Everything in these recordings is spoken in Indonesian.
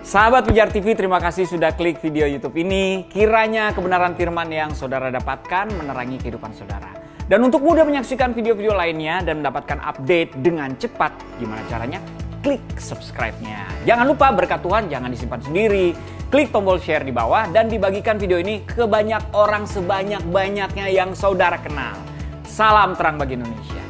Sahabat Pijar TV, terima kasih sudah klik video YouTube ini. Kiranya kebenaran firman yang saudara dapatkan menerangi kehidupan saudara. Dan untuk mudah menyaksikan video-video lainnya dan mendapatkan update dengan cepat, gimana caranya? Klik subscribe-nya. Jangan lupa berkat Tuhan jangan disimpan sendiri. Klik tombol share di bawah dan dibagikan video ini ke banyak orang sebanyak-banyaknya yang saudara kenal. Salam terang bagi Indonesia.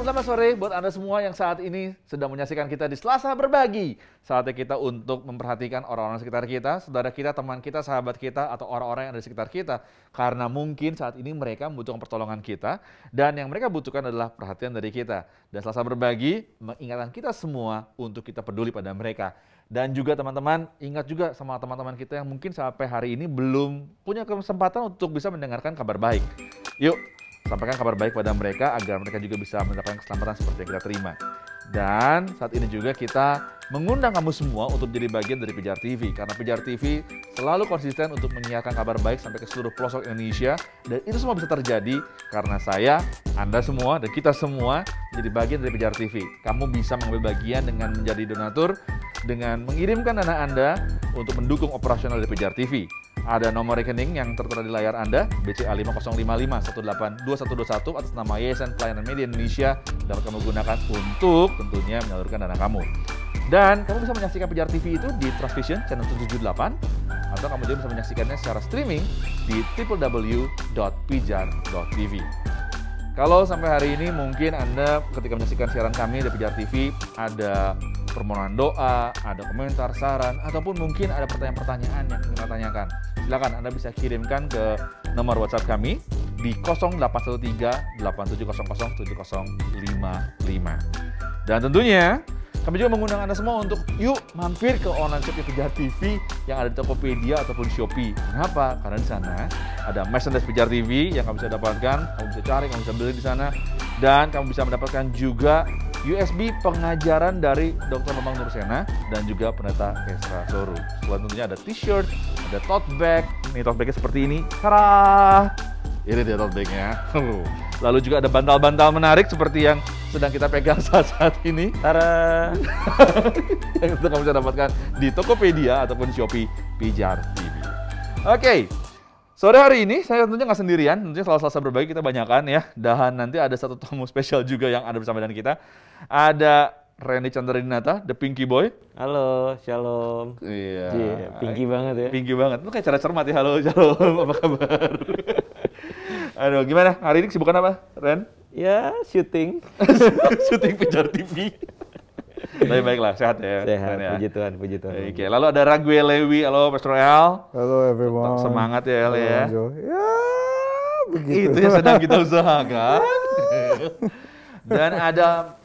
Selamat sore buat Anda semua yang saat ini sedang menyaksikan kita di Selasa Berbagi. Saatnya kita untuk memperhatikan orang-orang sekitar kita, saudara kita, teman kita, sahabat kita, atau orang-orang yang ada di sekitar kita. Karena mungkin saat ini mereka membutuhkan pertolongan kita, dan yang mereka butuhkan adalah perhatian dari kita. Dan Selasa Berbagi mengingatkan kita semua untuk kita peduli pada mereka. Dan juga teman-teman, ingat juga sama teman-teman kita yang mungkin sampai hari ini belum punya kesempatan untuk bisa mendengarkan kabar baik. Yuk, sampaikan kabar baik pada mereka agar mereka juga bisa mendapatkan keselamatan seperti yang kita terima. Dan saat ini juga kita mengundang kamu semua untuk jadi bagian dari Pijar TV. Karena Pijar TV selalu konsisten untuk menyiarkan kabar baik sampai ke seluruh pelosok Indonesia. Dan itu semua bisa terjadi karena saya, Anda semua, dan kita semua menjadi bagian dari Pijar TV. Kamu bisa mengambil bagian dengan menjadi donatur, dengan mengirimkan dana Anda untuk mendukung operasional dari Pijar TV. Ada nomor rekening yang tertera di layar Anda, BCA 5055182121 atas nama Yayasan Pelayanan Media Indonesia, dapat kamu gunakan untuk tentunya menyalurkan dana kamu. Dan kamu bisa menyaksikan Pijar TV itu di Transvision channel 78, atau kamu juga bisa menyaksikannya secara streaming di www.pijar.tv. Kalau sampai hari ini mungkin Anda ketika menyaksikan siaran kami di Pijar TV ada permohonan doa, ada komentar, saran, ataupun mungkin ada pertanyaan-pertanyaan yang ingin Anda tanyakan. Silakan Anda bisa kirimkan ke nomor WhatsApp kami di 0813-8700-7055. Dan tentunya kami juga mengundang Anda semua untuk yuk mampir ke online shop Pijar TV yang ada di Tokopedia ataupun Shopee. Kenapa? Karena di sana ada merchandise Pijar TV yang kamu bisa dapatkan, kamu bisa cari, kamu bisa beli di sana, dan kamu bisa mendapatkan juga USB pengajaran dari Dr. Bambang Nursena dan juga Pendeta Esra Soru. Selain tentunya ada t-shirt, ada tote bag. Ini tote bagnya seperti ini. Tara! Ini dia tote bagnya. Lalu juga ada bantal-bantal menarik seperti yang sedang kita pegang saat ini. Tara! Yang itu kamu bisa dapatkan di Tokopedia ataupun Shopee Pijar TV. Oke. Sore hari ini saya tentunya nggak sendirian, tentunya Selasa Berbagi kita banyakan ya. Dan nanti ada satu tamu spesial juga yang ada bersama dengan kita. Ada Randy Chandradinata, The Pinky Boy. Halo, shalom. Iya. Pinky banget ya. Pinky banget. Lu kayak cara cermat ya. Halo, shalom. Apa kabar? Aduh, gimana? Hari ini kesibukan apa, Ren? Ya, syuting. Syuting Pijar TV. Tapi baiklah, sehat ya. Sehat, ya. Puji Tuhan, puji Tuhan. Oke, lalu ada Raguel Lewi. Halo, Pastor El. Halo everyone. Tetap semangat ya, El ya. Ya, begitu. Itu yang sedang kita usahakan. Dan ada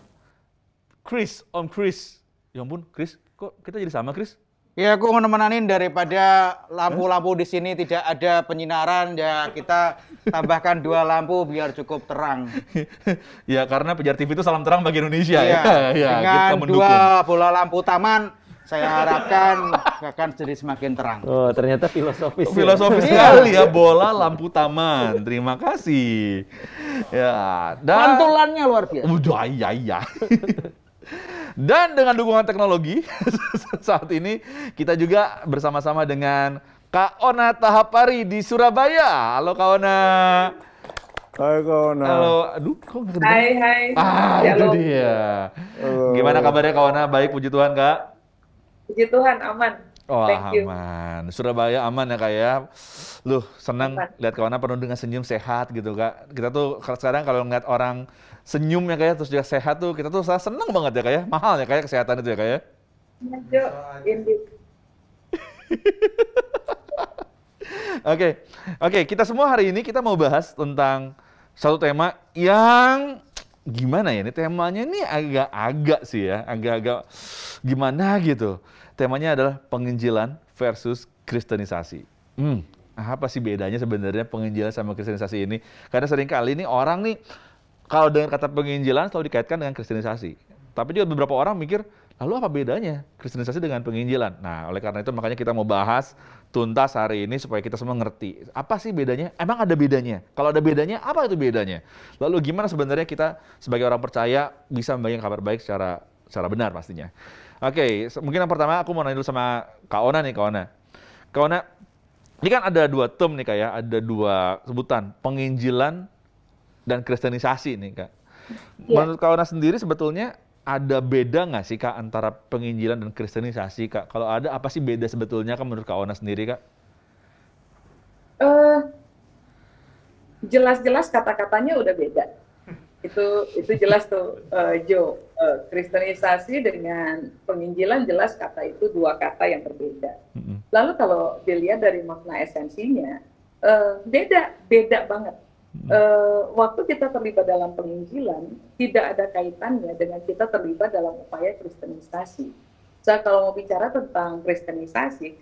Chris, Om Chris. Ya ampun, Chris, kok kita jadi sama, Chris? Ya, aku menemananin daripada lampu-lampu di sini tidak ada penyinaran, ya kita tambahkan 2 lampu biar cukup terang. Ya, karena Pijar TV itu salam terang bagi Indonesia Ya, ya. dengan Kita mendukung. 2 bola lampu taman, saya harapkan akan jadi semakin terang. Oh, ternyata filosofis. Filosofis sekali ya, bola lampu taman. Terima kasih. Ya, dan Pantulannya luar biasa. udah iya. Dan dengan dukungan teknologi, saat ini kita juga bersama-sama dengan Kak Ona Tahapari di Surabaya. Halo Kak Ona. Hai Kawana. Halo, aduh, kok nggak kedengeran? Hai. Itu dia. Halo. Gimana kabarnya Kak Ona? Baik, puji Tuhan Kak. Puji Tuhan, aman. Oh, Thank you. aman. Surabaya aman ya Kak ya. Loh, senang Aman. lihat Kak Ona penuh dengan senyum sehat gitu Kak. Kita tuh sekarang kalau ngeliat orang senyum ya Kak ya, terus juga sehat tuh, kita tuh senang banget ya Kak ya. Mahal ya Kak ya kesehatan itu ya Kak ya. Jo, indeed. Oke, kita semua hari ini kita mau bahas tentang satu tema yang gimana ya, ini temanya ini agak-agak sih ya, agak-agak gimana gitu. Temanya adalah penginjilan versus kristenisasi. apa sih bedanya sebenarnya penginjilan sama kristenisasi ini? Karena seringkali nih orang nih kalau dengan kata penginjilan selalu dikaitkan dengan kristenisasi. Tapi juga beberapa orang mikir, lalu apa bedanya kristenisasi dengan penginjilan? Nah, oleh karena itu makanya kita mau bahas tuntas hari ini supaya kita semua ngerti. Apa sih bedanya? Emang ada bedanya? Kalau ada bedanya, apa itu bedanya? Lalu gimana sebenarnya kita sebagai orang percaya bisa membagikan kabar baik secara benar pastinya. Oke, mungkin yang pertama aku mau nanya dulu sama Kak Ona nih, Kak Ona. Kak Ona, ini kan ada dua term nih Kak ya, ada dua sebutan, penginjilan dan kristenisasi nih Kak. Menurut Kak Ona sendiri sebetulnya ada beda nggak sih Kak antara penginjilan dan kristenisasi Kak? Kalau ada apa sih beda sebetulnya Kak menurut Kak Ona sendiri Kak? Jelas-jelas kata-katanya udah beda. Itu jelas tuh, Jo. Kristenisasi dengan penginjilan jelas kata itu dua kata yang berbeda. Lalu kalau dilihat dari makna esensinya, beda banget. Waktu kita terlibat dalam penginjilan, tidak ada kaitannya dengan kita terlibat dalam upaya kristenisasi. Kalau mau bicara tentang kristenisasi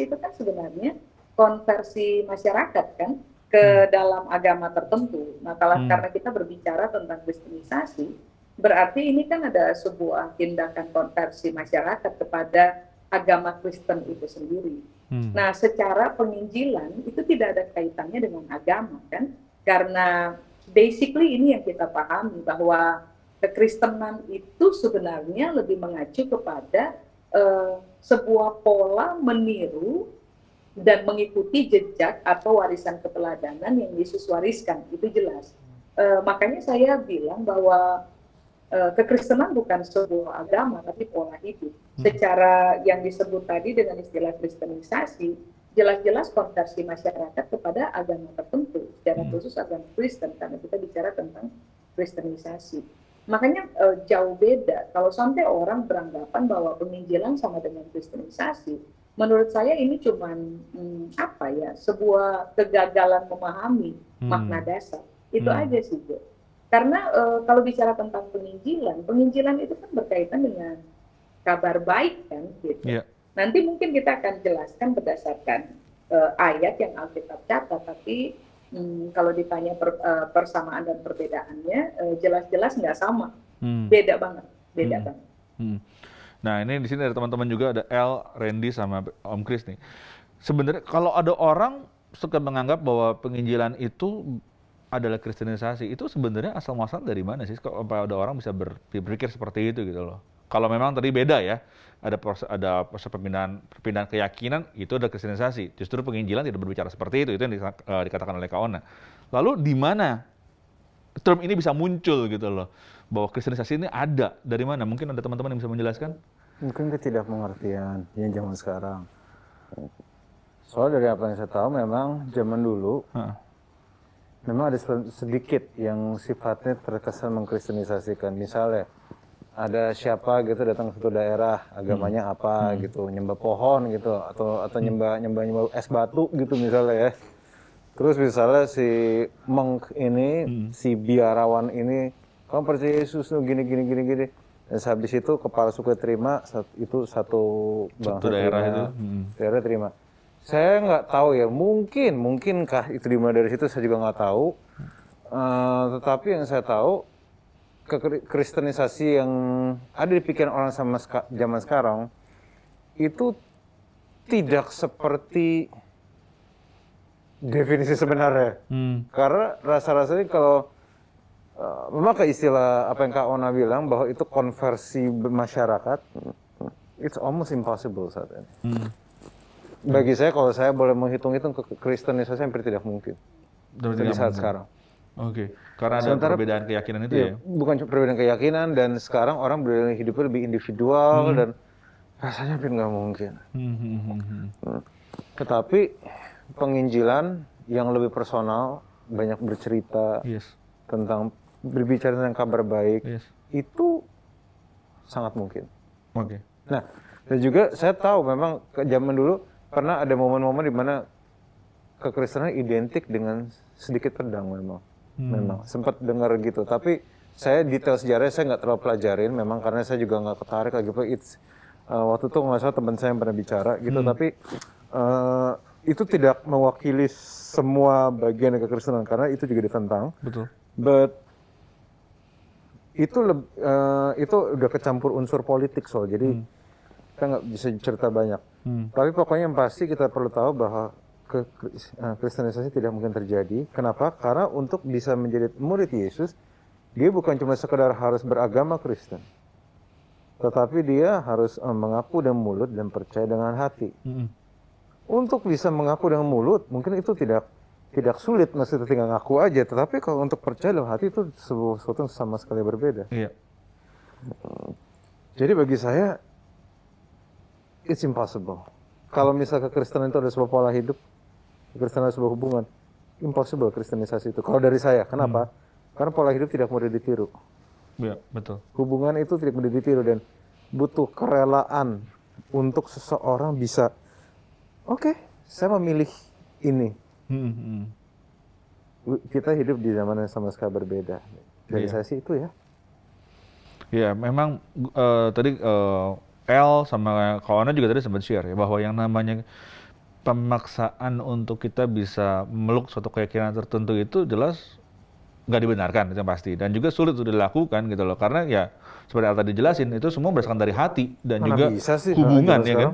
itu kan sebenarnya konversi masyarakat kan ke dalam agama tertentu. Nah, karena kita berbicara tentang kristenisasi, berarti ini kan ada sebuah tindakan konversi masyarakat kepada agama Kristen itu sendiri. Nah, secara penginjilan itu tidak ada kaitannya dengan agama kan, karena basically ini yang kita pahami bahwa kekristenan itu sebenarnya lebih mengacu kepada sebuah pola meniru dan mengikuti jejak atau warisan keteladanan yang Yesus wariskan, itu jelas. Makanya saya bilang bahwa kekristenan bukan sebuah agama, tapi pola hidup. Secara yang disebut tadi dengan istilah kristenisasi, jelas-jelas konversi masyarakat kepada agama tertentu, secara khusus agama Kristen, karena kita bicara tentang kristenisasi. Makanya jauh beda. Kalau sampai orang beranggapan bahwa penginjilan sama dengan kristenisasi, menurut saya ini cuman sebuah kegagalan memahami makna dasar. Itu aja sih, Jo. Karena kalau bicara tentang penginjilan itu kan berkaitan dengan kabar baik kan, gitu. Yeah. Nanti mungkin kita akan jelaskan berdasarkan ayat yang Alkitab catat, tapi kalau ditanya persamaan dan perbedaannya, jelas-jelas nggak sama, beda banget. Nah ini di sini ada teman-teman juga, ada El, Randy, sama Om Chris nih. Sebenarnya kalau ada orang suka menganggap bahwa penginjilan itu adalah kristenisasi, itu sebenarnya asal muasal dari mana sih? Kok ada orang bisa berpikir seperti itu gitu loh? Kalau memang tadi beda ya, ada proses perpindahan keyakinan, itu ada kristenisasi. Justru penginjilan tidak berbicara seperti itu yang dikatakan oleh Kak Ona. Lalu di mana term ini bisa muncul gitu loh? Bahwa kristenisasi ini ada, dari mana? Mungkin ada teman-teman yang bisa menjelaskan? Mungkin ketidakpengertian yang zaman sekarang. Soal dari apa yang saya tahu, memang zaman dulu, memang ada sedikit yang sifatnya terkesan mengkristenisasikan. Misalnya, ada siapa gitu datang ke suatu daerah, agamanya apa gitu, nyembah pohon gitu, atau nyembah es batu gitu misalnya ya. Terus misalnya si monk ini, si biarawan ini, kamu percaya Yesus tuh gini. Dan habis itu kepala suku terima, itu satu bangsa daerah terima, itu. Daerah terima. Saya nggak tahu ya, mungkinkah itu dimulai dari situ, saya juga nggak tahu. Tetapi yang saya tahu, kekristenisasi yang ada di pikiran orang sama zaman sekarang itu tidak seperti definisi sebenarnya. Karena rasa-rasanya kalau memakai istilah apa yang Kak Ona bilang bahwa itu konversi masyarakat, it's almost impossible saat ini. Bagi saya, kalau saya boleh menghitung-hitung kekristenisasi hampir tidak mungkin di saat sekarang. Oke, karena ada perbedaan keyakinan itu ya? Bukan cuma perbedaan keyakinan, dan sekarang orang berjalan hidupnya lebih individual, dan rasanya hampir nggak mungkin. Tetapi penginjilan yang lebih personal, banyak bercerita tentang, berbicara tentang kabar baik, itu sangat mungkin. Nah, dan juga saya tahu memang zaman dulu pernah ada momen-momen di mana kekristenan identik dengan sedikit pedang memang. Memang sempat dengar gitu, tapi saya detail sejarahnya saya nggak terlalu pelajarin memang, karena saya juga nggak ketarik lagi. Waktu itu nggak salah teman saya yang pernah bicara gitu, tapi itu tidak mewakili semua bagian dari kekristenan karena itu juga ditentang. Betul. But itu udah kecampur unsur politik soal. Jadi kita nggak bisa cerita banyak. Tapi pokoknya yang pasti kita perlu tahu bahwa kristenisasi tidak mungkin terjadi. Kenapa? Karena untuk bisa menjadi murid Yesus, dia bukan cuma sekedar harus beragama Kristen, tetapi dia harus mengaku dengan mulut dan percaya dengan hati. Untuk bisa mengaku dengan mulut, mungkin itu tidak sulit, maksudnya tinggal ngaku aja. Tetapi kalau untuk percaya dengan hati itu sesuatu yang sama sekali berbeda. Iya. Jadi bagi saya, it's impossible. Kalau misalnya kekristenan itu ada sebuah pola hidup, kekristenan ada sebuah hubungan, impossible kristenisasi itu. Kalau dari saya, kenapa? Karena pola hidup tidak mudah ditiru. Iya, betul. Hubungan itu tidak mudah ditiru dan butuh kerelaan untuk seseorang bisa, oke, saya memilih ini. Kita hidup di zaman yang sama sekali berbeda. Dari saya sih itu ya. Ya, memang tadi El sama kawannya juga tadi sempat share ya, bahwa yang namanya pemaksaan untuk kita bisa meluk suatu keyakinan tertentu itu jelas nggak dibenarkan, itu yang pasti, dan juga sulit untuk dilakukan gitu loh, karena ya seperti yang tadi jelasin itu semua berdasarkan dari hati dan juga hubungan ya kan.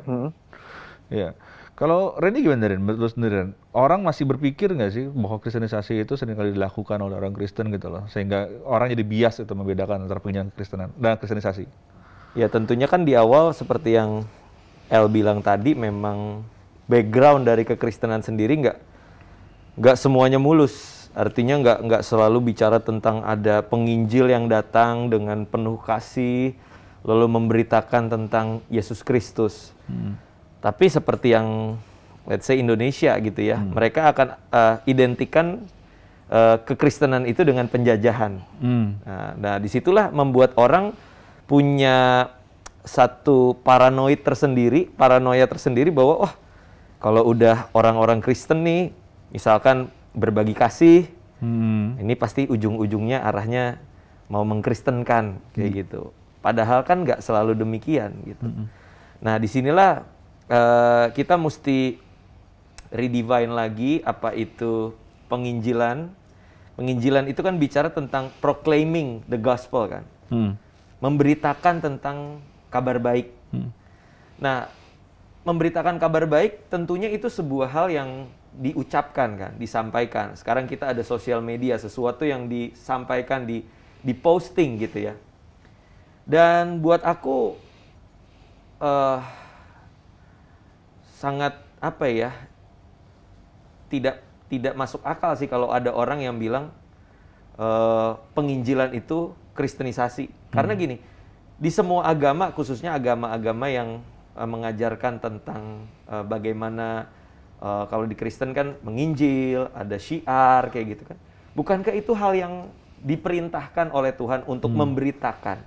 Ya, kalau Randy gimana Ren? Menurut sendiri, orang masih berpikir nggak sih bahwa kristenisasi itu seringkali dilakukan oleh orang Kristen gitu loh, sehingga orang jadi bias itu membedakan antara penginjilan Kristenan dan kristenisasi? Ya tentunya kan di awal seperti yang El bilang tadi, memang background dari kekristenan sendiri nggak semuanya mulus. Artinya nggak selalu bicara tentang ada penginjil yang datang dengan penuh kasih, lalu memberitakan tentang Yesus Kristus. Tapi seperti yang, let's say Indonesia gitu ya, mereka akan identikan kekristenan itu dengan penjajahan. Nah, disitulah membuat orang punya satu paranoia tersendiri bahwa, wah, kalau udah orang-orang Kristen nih, misalkan berbagi kasih, ini pasti ujung-ujungnya arahnya mau mengkristenkan kayak gitu. Padahal kan nggak selalu demikian gitu. Nah, disinilah kita mesti redefine lagi apa itu penginjilan. Penginjilan itu kan bicara tentang proclaiming the gospel kan, memberitakan tentang kabar baik. Nah, memberitakan kabar baik tentunya itu sebuah hal yang diucapkan kan, disampaikan. Sekarang kita ada sosial media, sesuatu yang disampaikan, diposting gitu ya. Dan buat aku sangat apa ya, tidak masuk akal sih kalau ada orang yang bilang penginjilan itu kristenisasi. Karena gini, di semua agama, khususnya agama-agama yang mengajarkan tentang bagaimana kalau di Kristen kan menginjil, ada syiar kayak gitu kan. Bukankah itu hal yang diperintahkan oleh Tuhan untuk memberitakan?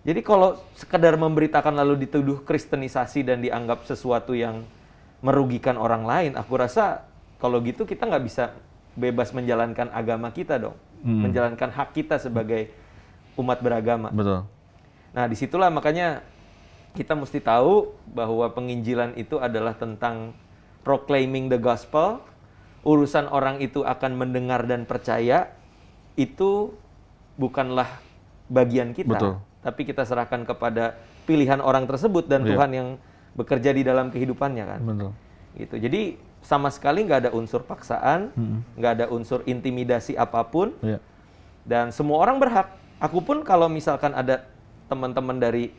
Jadi kalau sekedar memberitakan lalu dituduh kristenisasi dan dianggap sesuatu yang merugikan orang lain, aku rasa kalau gitu kita nggak bisa bebas menjalankan agama kita dong. Menjalankan hak kita sebagai umat beragama. Betul. Nah, disitulah makanya kita mesti tahu bahwa penginjilan itu adalah tentang proclaiming the gospel. Urusan orang itu akan mendengar dan percaya, itu bukanlah bagian kita. Betul. Tapi kita serahkan kepada pilihan orang tersebut dan Tuhan yang bekerja di dalam kehidupannya kan. Betul. Gitu. Jadi sama sekali nggak ada unsur paksaan, nggak ada unsur intimidasi apapun. Dan semua orang berhak. Aku pun kalau misalkan ada teman-teman dari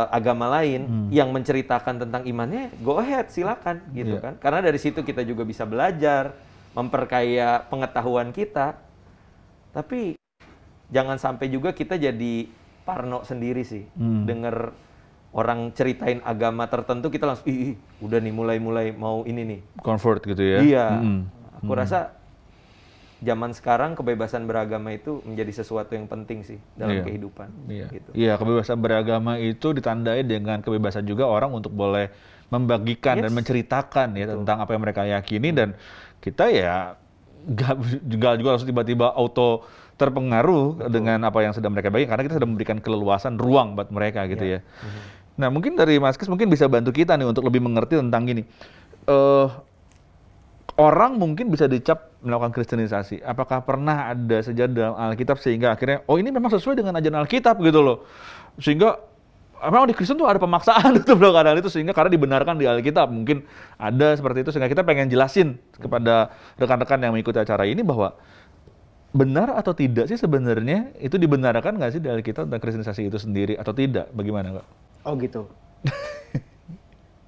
agama lain yang menceritakan tentang imannya, go ahead, silakan gitu kan. Karena dari situ kita juga bisa belajar, memperkaya pengetahuan kita. Tapi jangan sampai juga kita jadi parno sendiri sih. Dengar orang ceritain agama tertentu, kita langsung udah nih mulai mau ini nih. Convert gitu ya. Iya. Aku rasa zaman sekarang kebebasan beragama itu menjadi sesuatu yang penting sih dalam kehidupan. Gitu. Iya, kebebasan beragama itu ditandai dengan kebebasan juga orang untuk boleh membagikan dan menceritakan ya tentang apa yang mereka yakini, dan kita ya nggak juga langsung tiba-tiba auto terpengaruh dengan apa yang sedang mereka bagikan, karena kita sudah memberikan keleluasan ruang buat mereka gitu ya. Nah, mungkin dari Mas Kris mungkin bisa bantu kita nih untuk lebih mengerti tentang gini. orang mungkin bisa dicap melakukan kristenisasi. Apakah pernah ada sejarah dalam Alkitab sehingga akhirnya, oh ini memang sesuai dengan ajaran Alkitab gitu loh. Sehingga memang di Kristen tuh ada pemaksaan itu loh kadang itu, sehingga karena dibenarkan di Alkitab. Mungkin ada seperti itu, sehingga kita pengen jelasin kepada rekan-rekan yang mengikuti acara ini bahwa benar atau tidak sih sebenarnya itu dibenarkan nggak sih di Alkitab tentang kristenisasi itu sendiri atau tidak? Bagaimana, Kak? Oh gitu.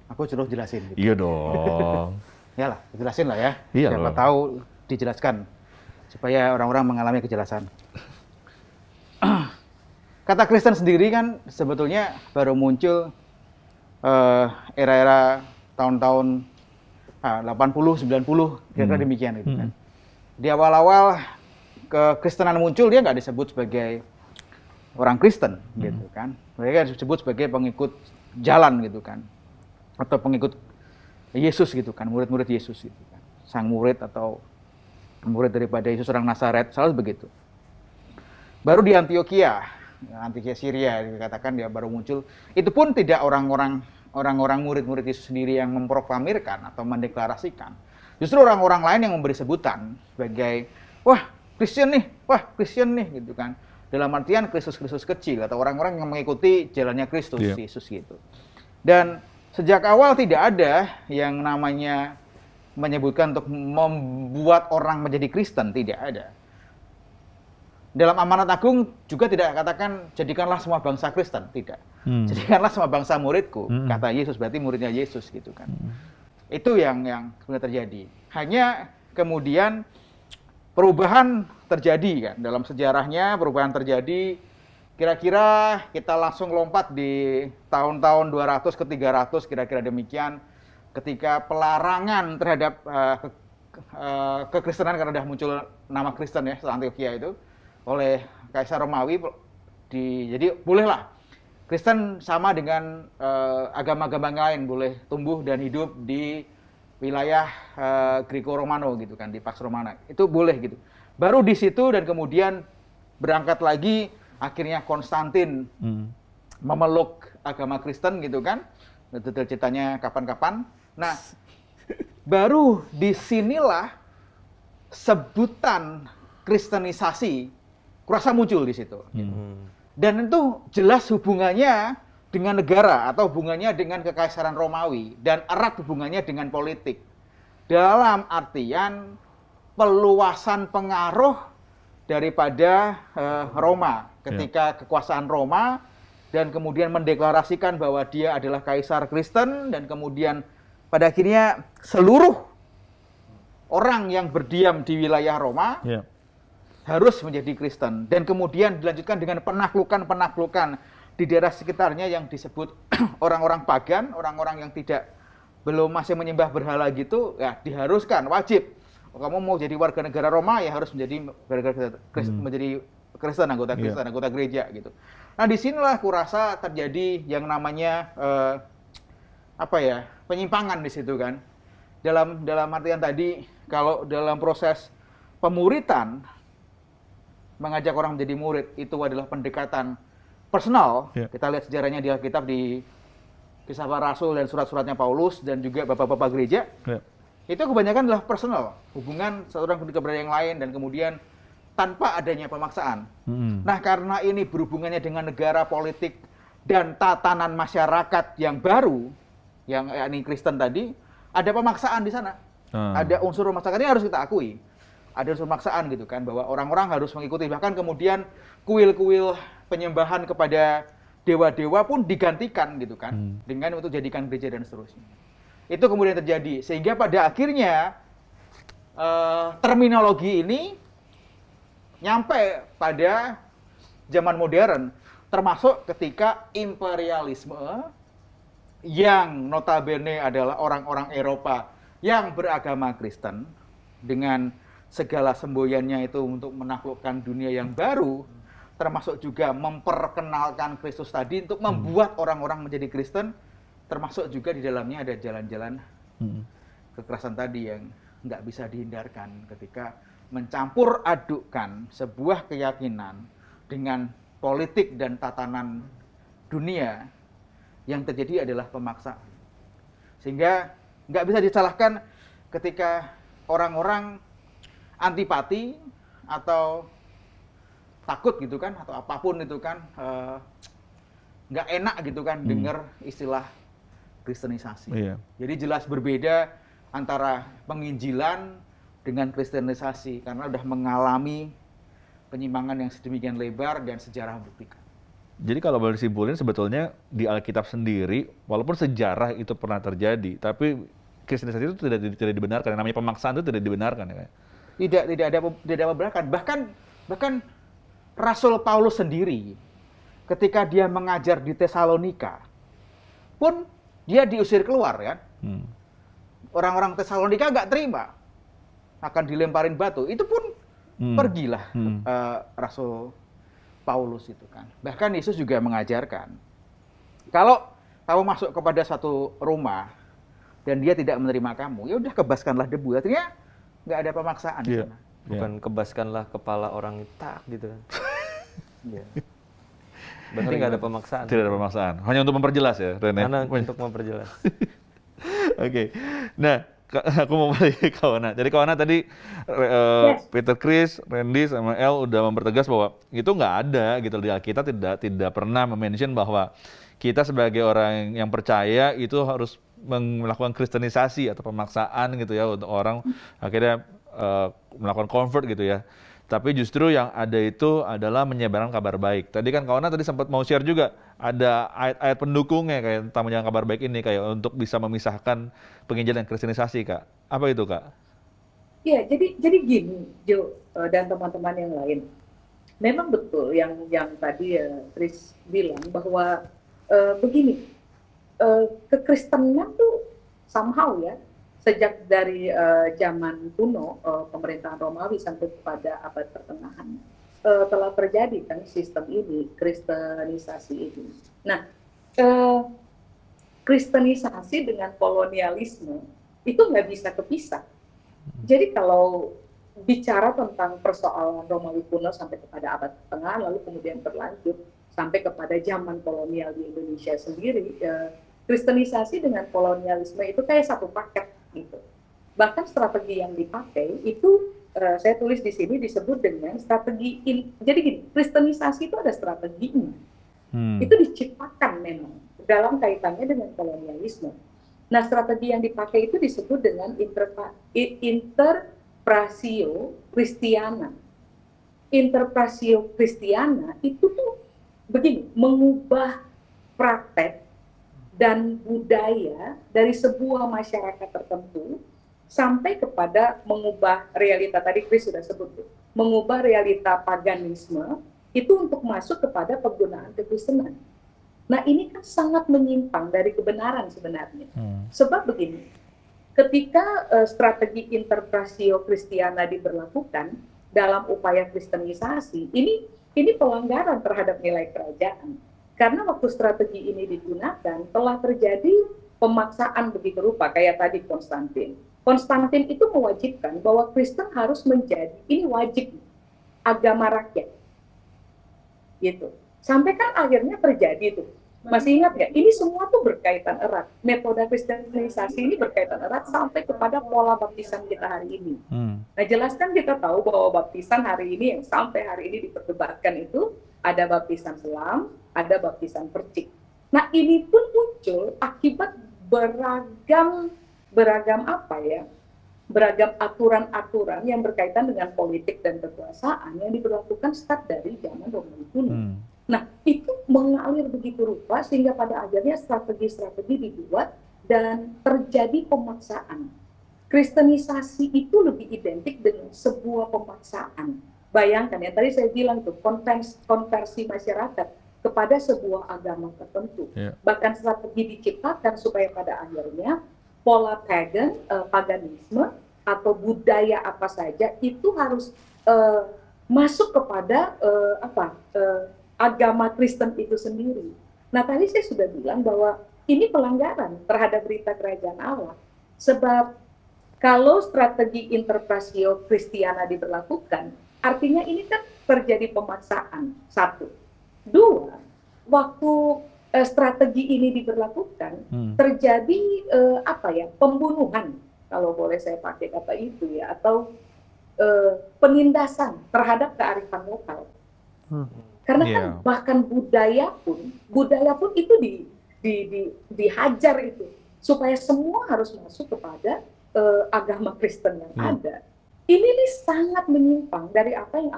Aku suruh jelasin. Gitu. Iya dong. Yalah, jelasin lah ya. Iya Siapa loh. tahu dijelaskan supaya orang-orang mengalami kejelasan. Kata Kristen sendiri kan sebetulnya baru muncul era-era tahun-tahun 80, 90, kira-kira demikian gitu kan. Di awal-awal kekristenan muncul, dia nggak disebut sebagai orang Kristen gitu kan. Mereka disebut sebagai pengikut jalan gitu kan. Atau pengikut Yesus gitu kan, murid-murid Yesus gitu kan. Sang murid atau murid daripada Yesus orang Nazaret, selalu begitu. Baru di Antioquia Syria dikatakan dia baru muncul. Itu pun tidak orang-orang murid-murid Yesus sendiri yang memproklamirkan atau mendeklarasikan. Justru orang-orang lain yang memberi sebutan sebagai wah Kristen nih gitu kan. Dalam artian Kristus kecil atau orang-orang yang mengikuti jalannya Kristus Yesus gitu. Dan sejak awal tidak ada yang namanya menyebutkan untuk membuat orang menjadi Kristen, tidak ada. Dalam amanat agung juga tidak katakan jadikanlah semua bangsa Kristen, tidak. Jadikanlah semua bangsa muridku, kata Yesus, berarti muridnya Yesus gitu kan. Itu yang sebenarnya terjadi. Hanya kemudian perubahan terjadi kan, dalam sejarahnya perubahan terjadi. Kira-kira kita langsung lompat di tahun-tahun 200 ke 300, kira-kira demikian, ketika pelarangan terhadap kekristenan karena sudah muncul nama Kristen ya, Antioquia itu, oleh Kaisar Romawi. Jadi bolehlah Kristen sama dengan agama-agama lain, boleh tumbuh dan hidup di wilayah Greco-Romano gitu kan, di Pax Romana. Itu boleh gitu. Baru di situ dan kemudian berangkat lagi, akhirnya Konstantin memeluk agama Kristen gitu kan. Detail ceritanya kapan-kapan. Nah, baru disinilah sebutan kristenisasi kurasa muncul di situ. Dan itu jelas hubungannya dengan negara atau hubungannya dengan kekaisaran Romawi dan erat hubungannya dengan politik. Dalam artian peluasan pengaruh daripada Roma ketika kekuasaan Roma dan kemudian mendeklarasikan bahwa dia adalah kaisar Kristen dan kemudian pada akhirnya seluruh orang yang berdiam di wilayah Roma harus menjadi Kristen dan kemudian dilanjutkan dengan penaklukan di daerah sekitarnya yang disebut orang-orang pagan, orang-orang yang belum masih menyembah berhala gitu, ya diharuskan, wajib. Kamu mau jadi warga negara Roma ya harus menjadi menjadi Kristen, anggota Kristen, anggota gereja gitu. Nah disinilah kurasa terjadi yang namanya penyimpangan di situ kan. Dalam artian tadi, kalau dalam proses pemuritan mengajak orang menjadi murid itu adalah pendekatan personal. Kita lihat sejarahnya di Alkitab, di Kisah Para Rasul dan surat-suratnya Paulus dan juga bapak-bapak gereja. Itu kebanyakan adalah personal, hubungan satu orang kepada yang lain dan kemudian tanpa adanya pemaksaan. Nah, karena ini berhubungannya dengan negara, politik dan tatanan masyarakat yang baru, yang yakni Kristen tadi, ada pemaksaan di sana. Ada unsur pemaksaan, ini harus kita akui. Ada unsur pemaksaan gitu kan, bahwa orang-orang harus mengikuti. Bahkan kemudian kuil-kuil penyembahan kepada dewa-dewa pun digantikan gitu kan, dengan untuk jadikan gereja dan seterusnya. Itu kemudian terjadi. Sehingga pada akhirnya terminologi ini nyampe pada zaman modern, termasuk ketika imperialisme yang notabene adalah orang-orang Eropa yang beragama Kristen dengan segala semboyannya itu untuk menaklukkan dunia yang baru, termasuk juga memperkenalkan Kristus tadi untuk membuat orang-orang menjadi Kristen, termasuk juga di dalamnya ada jalan-jalan kekerasan tadi yang nggak bisa dihindarkan ketika mencampur adukkan sebuah keyakinan dengan politik dan tatanan dunia. Yang terjadi adalah pemaksaan. Sehingga Nggak bisa disalahkan ketika orang-orang antipati atau takut gitu kan, atau apapun itu kan, nggak enak gitu kan dengar istilah kristenisasi. Iya. Jadi jelas berbeda antara penginjilan dengan kristenisasi karena udah mengalami penyimpangan yang sedemikian lebar dan sejarah buktikan. Jadi kalau boleh disimpulin sebetulnya di Alkitab sendiri, walaupun sejarah itu pernah terjadi, tapi kristenisasi itu tidak dibenarkan. Yang namanya pemaksaan itu tidak dibenarkan ya. Tidak ada benarkan. Bahkan Rasul Paulus sendiri ketika dia mengajar di Tesalonika pun dia diusir keluar kan. Orang-orang Tesalonika nggak terima, akan dilemparin batu. Itu pun pergilah Rasul Paulus itu kan. Bahkan Yesus juga mengajarkan, kalau kamu masuk kepada satu rumah dan dia tidak menerima kamu, ya udah kebaskanlah debu. Artinya nggak ada pemaksaan di sana. Bukan kebaskanlah kepala orang tak gitu kan. Berarti nggak ada pemaksaan. Tidak ada pemaksaan. Hanya untuk memperjelas ya, Rene. Karena untuk memperjelas. Oke. Nah, aku mau balik ke Kawana. Jadi Kawana tadi Peter Chris, Randy sama El udah mempertegas bahwa itu nggak ada gitu di Alkitab, tidak pernah mention bahwa kita sebagai orang yang percaya itu harus melakukan kristenisasi atau pemaksaan gitu ya untuk orang akhirnya melakukan convert gitu ya. Tapi justru yang ada itu adalah menyebarkan kabar baik. Tadi kan Kawana tadi sempat mau share juga ada ayat-ayat pendukungnya kayak tentang menyebarkan kabar baik ini kayak untuk bisa memisahkan penginjilan dan kristenisasi, Kak. Apa itu, Kak? Iya, jadi gini, Jo dan teman-teman yang lain. Memang betul yang tadi Chris bilang bahwa begini, kekristenan tuh somehow ya, sejak dari zaman kuno pemerintahan Romawi sampai kepada abad pertengahan telah terjadi kan sistem ini, kristenisasi ini. Nah, kristenisasi dengan kolonialisme itu nggak bisa kepisah. Jadi kalau bicara tentang persoalan Romawi kuno sampai kepada abad pertengahan, lalu kemudian berlanjut sampai kepada zaman kolonial di Indonesia sendiri, kristenisasi dengan kolonialisme itu kayak satu paket gitu. Bahkan strategi yang dipakai itu saya tulis di sini disebut dengan strategi jadi gini, kristenisasi itu ada strateginya. Itu diciptakan memang dalam kaitannya dengan kolonialisme. Nah, strategi yang dipakai itu disebut dengan interpretio Christiana. Interpretio Christiana itu tuh begini, mengubah praktek dan budaya dari sebuah masyarakat tertentu sampai kepada mengubah realita, tadi Chris sudah sebut, mengubah realita paganisme itu untuk masuk kepada penggunaan kekristenan. Nah, ini kan sangat menyimpang dari kebenaran sebenarnya. Sebab begini, ketika strategi interpretio Christiana diberlakukan dalam upaya kristenisasi, ini pelanggaran terhadap nilai kerajaan. Karena waktu strategi ini digunakan, telah terjadi pemaksaan begitu rupa, kayak tadi Konstantin. Konstantin itu mewajibkan bahwa Kristen harus menjadi, ini wajib, agama rakyat. Gitu. Sampai kan akhirnya terjadi tuh. Masih ingat nggak? Ini semua tuh berkaitan erat. Metode kristenisasi ini berkaitan erat sampai kepada pola baptisan kita hari ini. Nah, jelaskan kita tahu bahwa baptisan hari ini yang sampai hari ini diperdebatkan itu ada baptisan selam, ada baptisan percik. Nah, ini pun muncul akibat beragam apa ya? Beragam aturan-aturan yang berkaitan dengan politik dan kekuasaan yang diberlakukan start dari zaman Romawi kuno. Nah, itu mengalir begitu rupa sehingga pada akhirnya strategi-strategi dibuat dan terjadi pemaksaan. Kristenisasi itu lebih identik dengan sebuah pemaksaan. Bayangkan ya, tadi saya bilang tuh konversi masyarakat kepada sebuah agama tertentu. Bahkan strategi diciptakan supaya pada akhirnya pola paganisme atau budaya apa saja itu harus masuk kepada agama Kristen itu sendiri. Nah, tadi saya sudah bilang bahwa ini pelanggaran terhadap berita kerajaan Allah. Sebab kalau strategi interpretio Christiana diberlakukan, artinya ini kan terjadi pemaksaan. 1. 2, waktu strategi ini diberlakukan, terjadi pembunuhan, kalau boleh saya pakai kata itu ya, atau penindasan terhadap kearifan lokal. Karena kan bahkan budaya pun itu dihajar itu supaya semua harus masuk kepada agama Kristen yang ada. Ini nih sangat menyimpang dari apa yang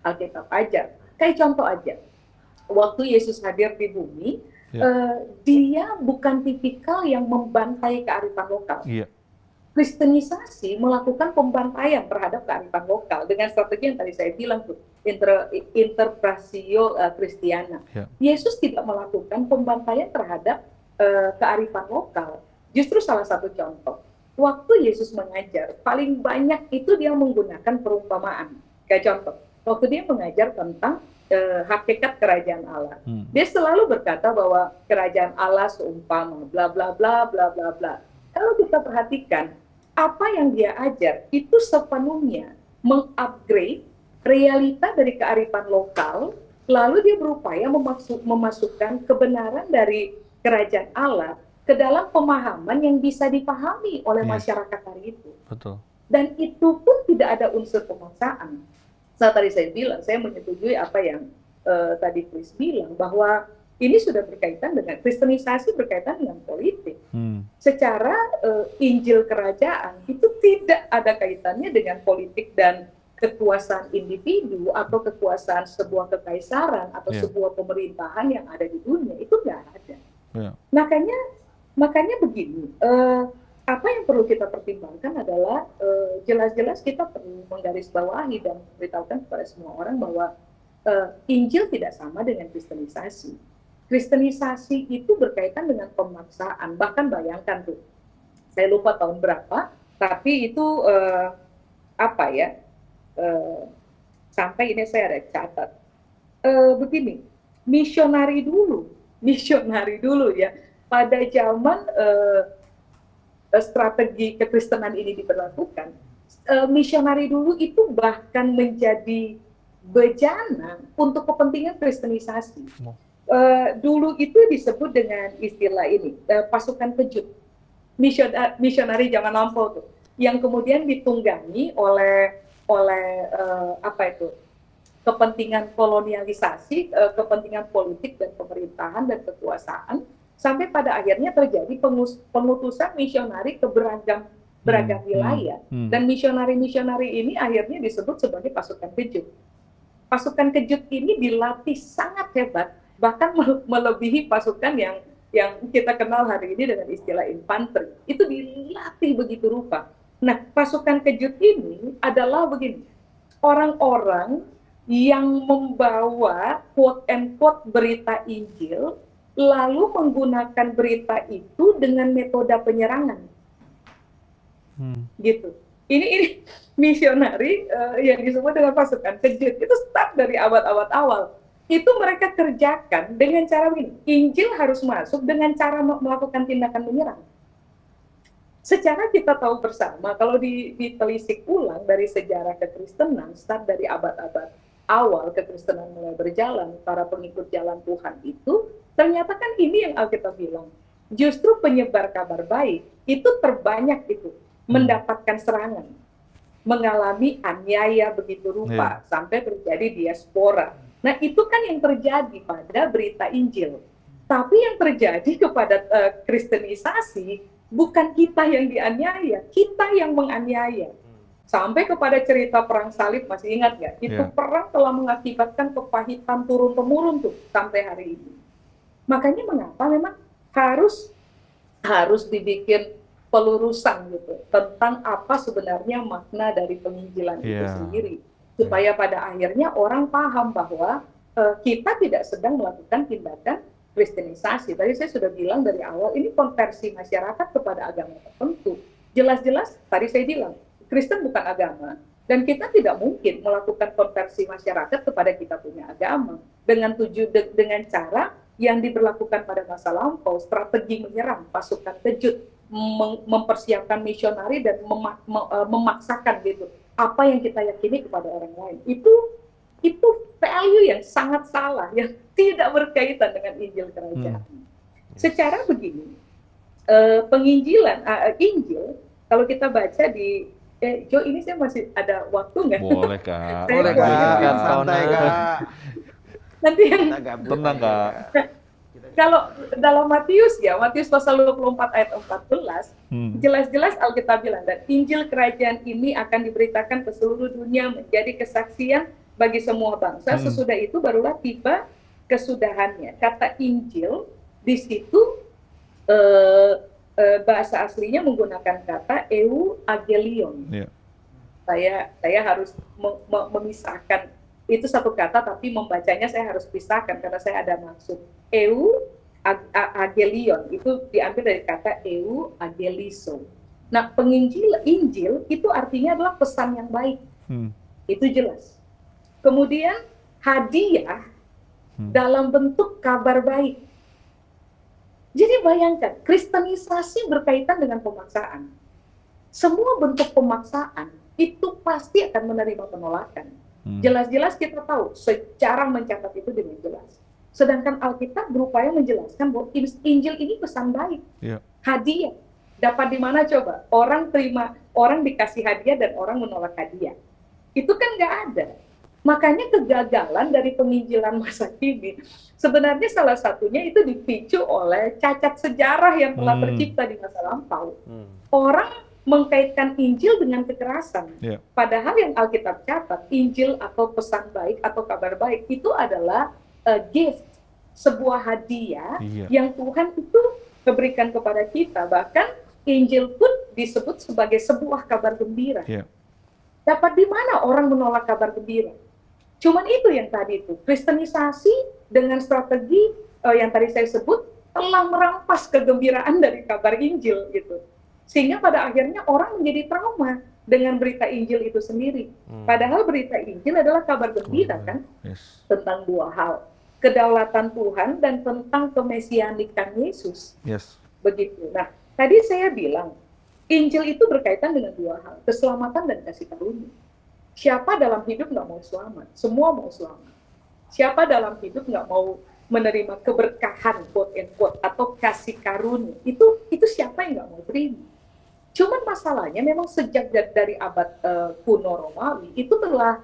Alkitab ajar. Kayak contoh aja, waktu Yesus hadir di bumi, dia bukan tipikal yang membantai kearifan lokal. Kristenisasi melakukan pembantaian terhadap kearifan lokal dengan strategi yang tadi saya bilang tuh, interpretio Kristiana. Yesus tidak melakukan pembantaian terhadap kearifan lokal. Justru salah satu contoh, waktu Yesus mengajar, paling banyak itu dia menggunakan perumpamaan. Kayak contoh, waktu dia mengajar tentang hakikat kerajaan Allah, dia selalu berkata bahwa kerajaan Allah seumpama bla bla bla bla bla bla. Kalau kita perhatikan, apa yang dia ajar itu sepenuhnya mengupgrade realita dari kearifan lokal, lalu dia berupaya memasukkan kebenaran dari kerajaan Allah ke dalam pemahaman yang bisa dipahami oleh masyarakat hari itu. Betul. Dan itu pun tidak ada unsur pemaksaan. Saat tadi saya bilang, saya menyetujui apa yang tadi Chris bilang, bahwa ini sudah berkaitan dengan kristenisasi, berkaitan dengan politik. Secara Injil kerajaan itu tidak ada kaitannya dengan politik dan kekuasaan individu atau kekuasaan sebuah kekaisaran atau sebuah pemerintahan yang ada di dunia, itu nggak ada. Makanya begini, apa yang perlu kita pertimbangkan adalah jelas-jelas kita perlu menggarisbawahi dan memberitahukan kepada semua orang bahwa Injil tidak sama dengan kristenisasi. Kristenisasi itu berkaitan dengan pemaksaan. Bahkan bayangkan tuh, saya lupa tahun berapa, tapi itu sampai ini saya ada catat. Begini, misionari dulu ya, pada zaman strategi kekristenan ini diberlakukan, misionari dulu itu bahkan menjadi bejana untuk kepentingan kristenisasi. Dulu itu disebut dengan istilah ini, pasukan kejut, misionari zaman lampau tuh, yang kemudian ditunggangi oleh kepentingan kolonialisasi, kepentingan politik dan pemerintahan dan kekuasaan, sampai pada akhirnya terjadi pengutusan misionari ke beragam wilayah, dan misionari ini akhirnya disebut sebagai pasukan kejut. Pasukan kejut ini dilatih sangat hebat, bahkan melebihi pasukan yang kita kenal hari ini dengan istilah infanteri. Itu dilatih begitu rupa. Nah, pasukan kejut ini adalah begini, orang-orang yang membawa quote-unquote berita Injil, lalu menggunakan berita itu dengan metode penyerangan. Gitu. Ini misionari yang disebut dengan pasukan kejut, itu start dari abad-abad awal. Itu mereka kerjakan dengan cara begini, Injil harus masuk dengan cara melakukan tindakan menyerang. Secara kita tahu bersama, kalau ditelisik ulang dari sejarah kekristenan, start dari abad-abad awal kekristenan mulai berjalan, para pengikut jalan Tuhan itu, ternyata kan ini yang Alkitab bilang, justru penyebar kabar baik itu terbanyak itu mendapatkan serangan, mengalami aniaya begitu rupa, sampai terjadi diaspora. Nah, itu kan yang terjadi pada berita Injil. Tapi yang terjadi kepada kristenisasi, bukan kita yang dianiaya, kita yang menganiaya. Sampai kepada cerita perang salib, masih ingat nggak? Itu perang telah mengakibatkan kepahitan turun-temurun tuh sampai hari ini. Makanya mengapa memang harus dibikin pelurusan gitu tentang apa sebenarnya makna dari penginjilan itu sendiri, supaya pada akhirnya orang paham bahwa kita tidak sedang melakukan tindakan kristenisasi. Tadi saya sudah bilang dari awal, ini konversi masyarakat kepada agama tertentu. Jelas-jelas tadi saya bilang, Kristen bukan agama, dan kita tidak mungkin melakukan konversi masyarakat kepada kita punya agama dengan cara yang diberlakukan pada masa lampau, strategi menyerang, pasukan kejut, mempersiapkan misionari dan memaksakan gitu apa yang kita yakini kepada orang lain. Itu itu value yang sangat salah, yang tidak berkaitan dengan Injil Kerajaan. Secara begini, penginjilan, Injil, kalau kita baca di, Jo, ini saya masih ada waktu nggak? Boleh, Kak. Boleh, Kak. Santai, Kak. Nanti yang Tenang, Kak. kalau dalam Matius ya, Matius pasal 24 ayat 14, jelas-jelas Alkitab bilang, dan Injil Kerajaan ini akan diberitakan ke seluruh dunia menjadi kesaksian bagi semua bangsa. Sesudah itu barulah tiba kesudahannya. Kata Injil di situ bahasa aslinya menggunakan kata euangelion. Saya harus memisahkan itu satu kata, tapi membacanya saya harus pisahkan karena saya ada maksud. Euangelion itu diambil dari kata euangelizo. Nah, Injil itu artinya adalah pesan yang baik. Itu jelas. Kemudian hadiah dalam bentuk kabar baik. Jadi bayangkan, kristenisasi berkaitan dengan pemaksaan. Semua bentuk pemaksaan itu pasti akan menerima penolakan. Jelas-jelas kita tahu, sejarah mencatat itu dengan jelas. Sedangkan Alkitab berupaya menjelaskan bahwa Injil ini pesan baik. Hadiah. Dapat di mana coba? Orang dikasih hadiah dan orang menolak hadiah. Itu kan nggak ada. Makanya kegagalan dari penginjilan masa kini, sebenarnya salah satunya itu dipicu oleh cacat sejarah yang telah tercipta di masa lampau. Orang mengkaitkan Injil dengan kekerasan. Padahal yang Alkitab catat, Injil atau pesan baik atau kabar baik itu adalah gift, sebuah hadiah yang Tuhan itu memberikan kepada kita. Bahkan Injil pun disebut sebagai sebuah kabar gembira. Dapat di mana orang menolak kabar gembira? Cuman itu yang tadi itu, kristenisasi dengan strategi yang tadi saya sebut telah merampas kegembiraan dari kabar Injil gitu. Sehingga pada akhirnya orang menjadi trauma dengan berita Injil itu sendiri. Padahal berita Injil adalah kabar gembira kan, tentang dua hal, kedaulatan Tuhan dan tentang kemesianikan Yesus. Begitu. Nah, tadi saya bilang Injil itu berkaitan dengan dua hal, keselamatan dan kasih karunia. Siapa dalam hidup nggak mau selamat? Semua mau selamat. Siapa dalam hidup nggak mau menerima keberkahan, quote and quote, atau kasih karunia? Itu siapa yang nggak mau terima? Cuman masalahnya memang sejak dari abad kuno Romawi itu telah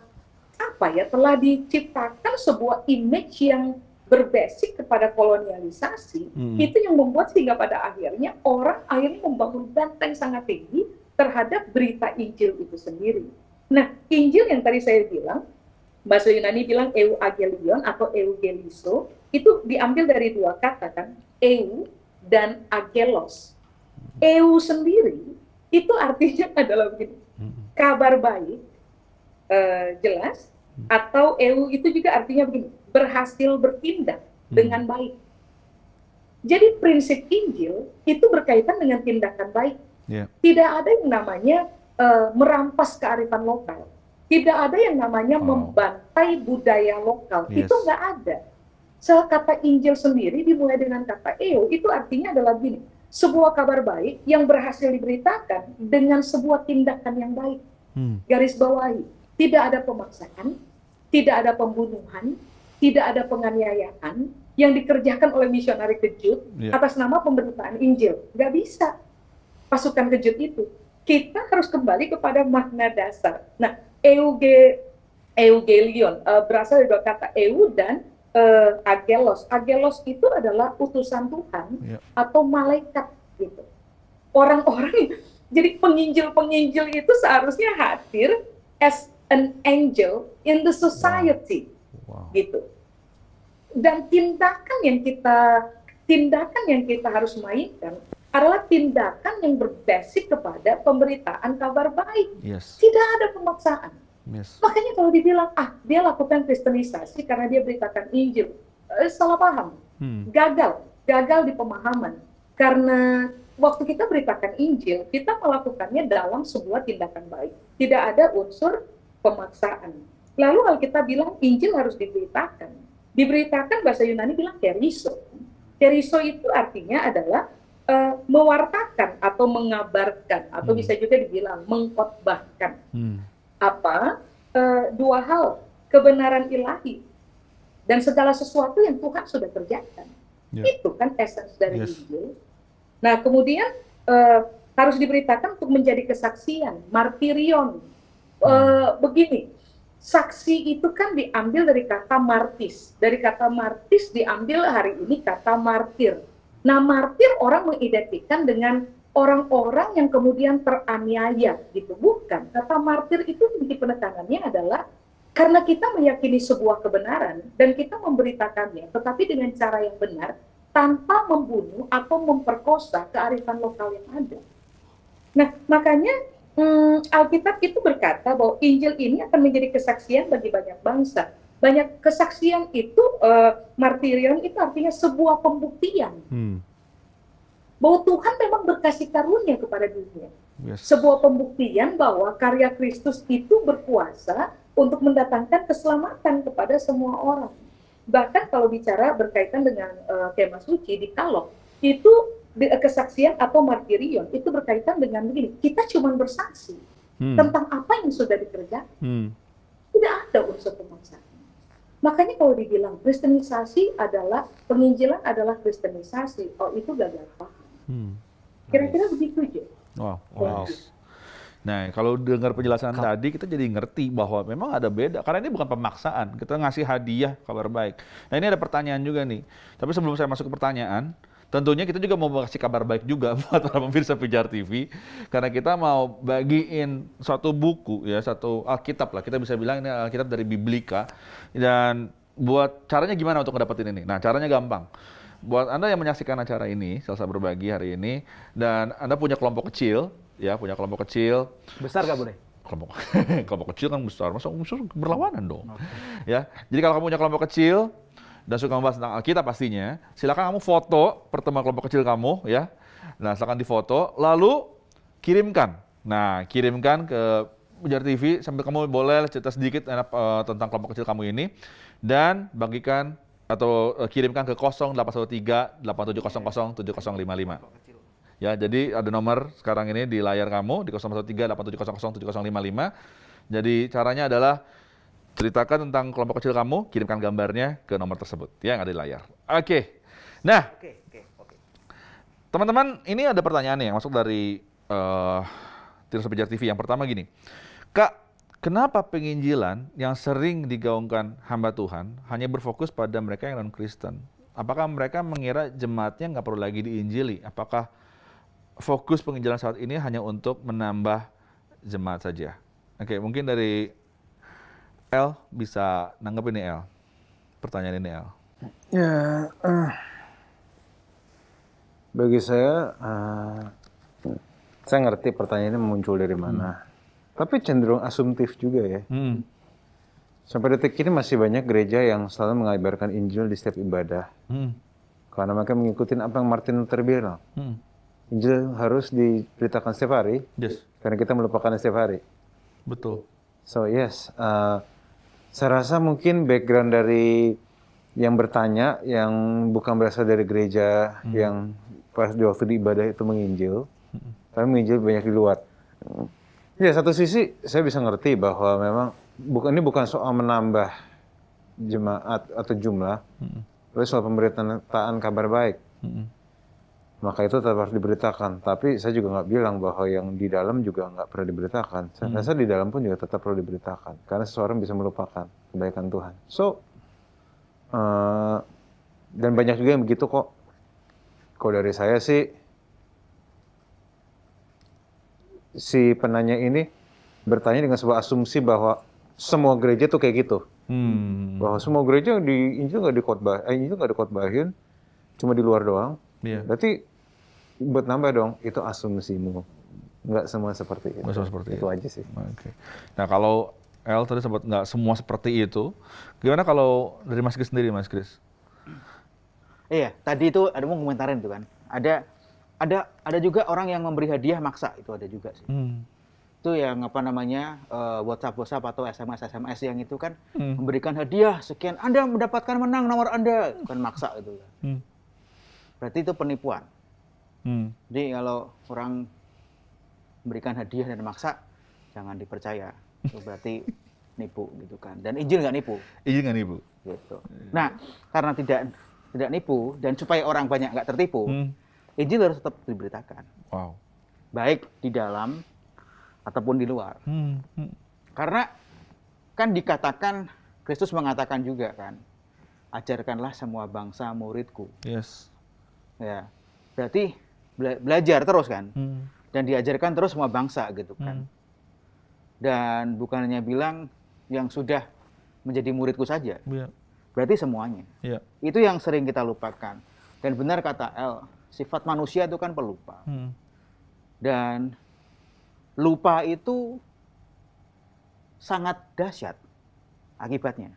diciptakan sebuah image yang berbasik kepada kolonialisasi. Itu yang membuat sehingga pada akhirnya orang akhirnya membangun benteng sangat tinggi terhadap berita Injil itu sendiri. Nah, Injil yang tadi saya bilang, bahasa Yunani bilang euangelion atau eugelizo, itu diambil dari dua kata kan, eu dan agelos. Eu sendiri itu artinya adalah begini, kabar baik, jelas, atau eu itu juga artinya begini, berhasil bertindak dengan baik. Jadi prinsip Injil itu berkaitan dengan tindakan baik. Tidak ada yang namanya merampas kearifan lokal. Tidak ada yang namanya membantai budaya lokal. Itu nggak ada. Kata Injil sendiri dimulai dengan kata eu, itu artinya adalah gini, sebuah kabar baik yang berhasil diberitakan dengan sebuah tindakan yang baik. Garis bawahi, tidak ada pemaksaan, tidak ada pembunuhan, tidak ada penganiayaan yang dikerjakan oleh misionari kejut atas nama pemberitaan Injil. Nggak bisa. Pasukan kejut itu. Kita harus kembali kepada makna dasar. Nah, eugelion berasal dari dua kata eu dan agelos. Agelos itu adalah utusan Tuhan atau malaikat gitu. Orang-orang, jadi penginjil-penginjil itu seharusnya hadir as an angel in the society, gitu. Dan tindakan yang kita harus mainkan adalah tindakan yang berbasis kepada pemberitaan kabar baik. Tidak ada pemaksaan. Makanya kalau dibilang, dia lakukan kristenisasi karena dia beritakan Injil, salah paham. Gagal di pemahaman. Karena waktu kita beritakan Injil, kita melakukannya dalam sebuah tindakan baik. Tidak ada unsur pemaksaan. Lalu Alkitab bilang Injil harus diberitakan. Diberitakan bahasa Yunani bilang keriso. Keriso itu artinya adalah mewartakan atau mengabarkan atau bisa juga dibilang mengkhotbahkan. Dua hal, kebenaran ilahi dan segala sesuatu yang Tuhan sudah kerjakan. Itu kan esens dari Injil. Nah, kemudian harus diberitakan untuk menjadi kesaksian, martirion. Begini, saksi itu kan diambil dari kata martis. Dari kata martis diambil hari ini kata martir. Nah, martir orang mengidentikan dengan orang-orang yang kemudian teraniaya, gitu. Bukan. Kata martir itu di penekanannya adalah karena kita meyakini sebuah kebenaran dan kita memberitakannya, tetapi dengan cara yang benar, tanpa membunuh atau memperkosa kearifan lokal yang ada. Nah, makanya Alkitab itu berkata bahwa Injil ini akan menjadi kesaksian bagi banyak bangsa. Banyak kesaksian itu, martirion itu artinya sebuah pembuktian. Bahwa Tuhan memang berkasih karunia kepada dunia. Sebuah pembuktian bahwa karya Kristus itu berkuasa untuk mendatangkan keselamatan kepada semua orang. Bahkan kalau bicara berkaitan dengan kemah suci di Kalok, itu kesaksian atau martirion itu berkaitan dengan begini, kita cuma bersaksi tentang apa yang sudah dikerjakan. Tidak ada unsur pemaksaan. Makanya kalau dibilang kristenisasi adalah, penginjilan adalah kristenisasi, oh itu gagal paham. Kira-kira begitu aja. Wow. Nah, kalau dengar penjelasan tadi, kita jadi ngerti bahwa memang ada beda. Karena ini bukan pemaksaan, kita ngasih hadiah kabar baik. Nah, ini ada pertanyaan juga nih. Tapi sebelum saya masuk ke pertanyaan, tentunya kita juga mau kasih kabar baik juga buat para pemirsa Pijar TV. Karena kita mau bagiin suatu buku, ya, satu Alkitab lah. Kita bisa bilang ini Alkitab dari Biblika. Dan buat caranya gimana untuk ngedapetin ini? Nah, caranya gampang. Buat Anda yang menyaksikan acara ini, Selasa Berbagi hari ini, dan Anda punya kelompok kecil, ya, punya kelompok kecil. Besar gak boleh? Kelompok kecil kan besar, masa berlawanan dong. Ya, jadi kalau kamu punya kelompok kecil dan suka membahas tentang Alkitab pastinya, silakan kamu foto pertemuan kelompok kecil kamu, ya. Nah, silakan difoto, lalu kirimkan. Nah, kirimkan ke Pijar TV sambil kamu boleh cerita sedikit tentang kelompok kecil kamu ini dan bagikan atau kirimkan ke 0813 8700 7055. Ya, jadi ada nomor sekarang ini di layar kamu di 0813 8700 7055. Jadi caranya adalah ceritakan tentang kelompok kecil kamu, kirimkan gambarnya ke nomor tersebut yang ada di layar. Oke. Nah, teman-teman, ini ada pertanyaan nih yang masuk dari Tirsa Pijar TV. Yang pertama gini, Kak, kenapa penginjilan yang sering digaungkan hamba Tuhan hanya berfokus pada mereka yang non-Kristen? Apakah mereka mengira jemaatnya nggak perlu lagi diinjili? Apakah fokus penginjilan saat ini hanya untuk menambah jemaat saja? Oke, mungkin dari El bisa nanggepin nih, El. Pertanyaan ini, El. Ya, bagi saya ngerti pertanyaannya muncul dari mana. Tapi cenderung asumtif juga ya. Sampai detik ini masih banyak gereja yang selalu mengabarkan Injil di setiap ibadah. Karena mereka mengikuti apa yang Martin Luther bilang. Injil harus diberitakan setiap hari, karena kita melupakan setiap hari. Betul. So yes, saya rasa mungkin background dari yang bertanya, yang bukan berasal dari gereja, yang pas di waktu di ibadah itu menginjil, tapi menginjil banyak di luar. Ya, satu sisi saya bisa ngerti bahwa memang ini bukan soal menambah jemaat atau jumlah, tapi soal pemberitaan kabar baik. Maka itu tetap harus diberitakan. Tapi saya juga nggak bilang bahwa yang di dalam juga nggak perlu diberitakan. Saya rasa di dalam pun juga tetap perlu diberitakan. Karena seseorang bisa melupakan kebaikan Tuhan. So, dan banyak juga yang begitu kok. Kalau dari saya sih, si penanya ini bertanya dengan sebuah asumsi bahwa semua gereja tuh kayak gitu. Bahwa semua gereja di Injil nggak dikotbahin, cuma di luar doang. Berarti buat nambah dong, itu asumsimu. Nggak semua seperti itu. Nggak semua seperti itu. Itu aja sih. Okay. Nah, kalau El tadi sempat nggak semua seperti itu, gimana kalau dari Mas Kris sendiri, Mas Kris? Iya, tadi itu ada mau komentarin tuh kan. Ada juga orang yang memberi hadiah maksa, itu ada juga sih. Itu yang apa namanya WhatsApp atau SMS yang itu kan memberikan hadiah sekian, Anda mendapatkan menang nomor Anda, kan maksa itu. Berarti itu penipuan. Jadi kalau orang memberikan hadiah dan maksa, jangan dipercaya. Itu berarti nipu gitu kan. Dan Injil nggak nipu. Injil nggak nipu. Gitu. Nah, karena tidak nipu dan supaya orang banyak nggak tertipu, Injil harus tetap diberitakan. Wow. Baik di dalam ataupun di luar. Karena kan dikatakan, Kristus mengatakan juga kan, ajarkanlah semua bangsa muridku. Yes. Ya, berarti belajar terus kan, dan diajarkan terus semua bangsa gitu kan. Dan bukan hanya bilang yang sudah menjadi muridku saja, berarti semuanya. Itu yang sering kita lupakan. Dan benar kata El, sifat manusia itu kan pelupa. Dan lupa itu sangat dahsyat akibatnya.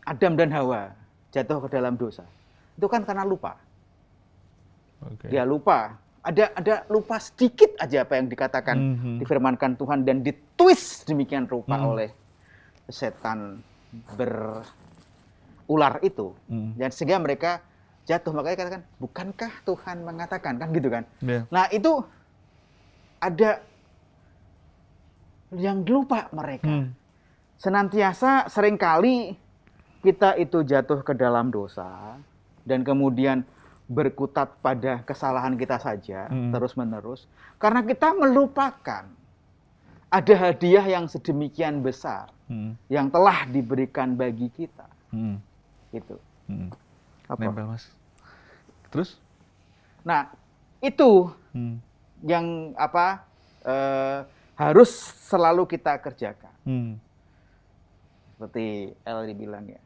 Adam dan Hawa jatuh ke dalam dosa. Itu kan karena lupa. Dia lupa. Ada lupa sedikit aja apa yang dikatakan, difirmankan Tuhan dan ditwist demikian rupa oleh setan berular itu. Dan sehingga mereka jatuh. Makanya katakan, bukankah Tuhan mengatakan? Kan gitu kan. Nah itu ada yang lupa mereka. Senantiasa seringkali kita itu jatuh ke dalam dosa dan kemudian berkutat pada kesalahan kita saja terus-menerus karena kita melupakan ada hadiah yang sedemikian besar yang telah diberikan bagi kita. Gitu. Apa? Nempel, Mas. Terus? Nah, itu yang harus selalu kita kerjakan. Seperti El dibilang ya.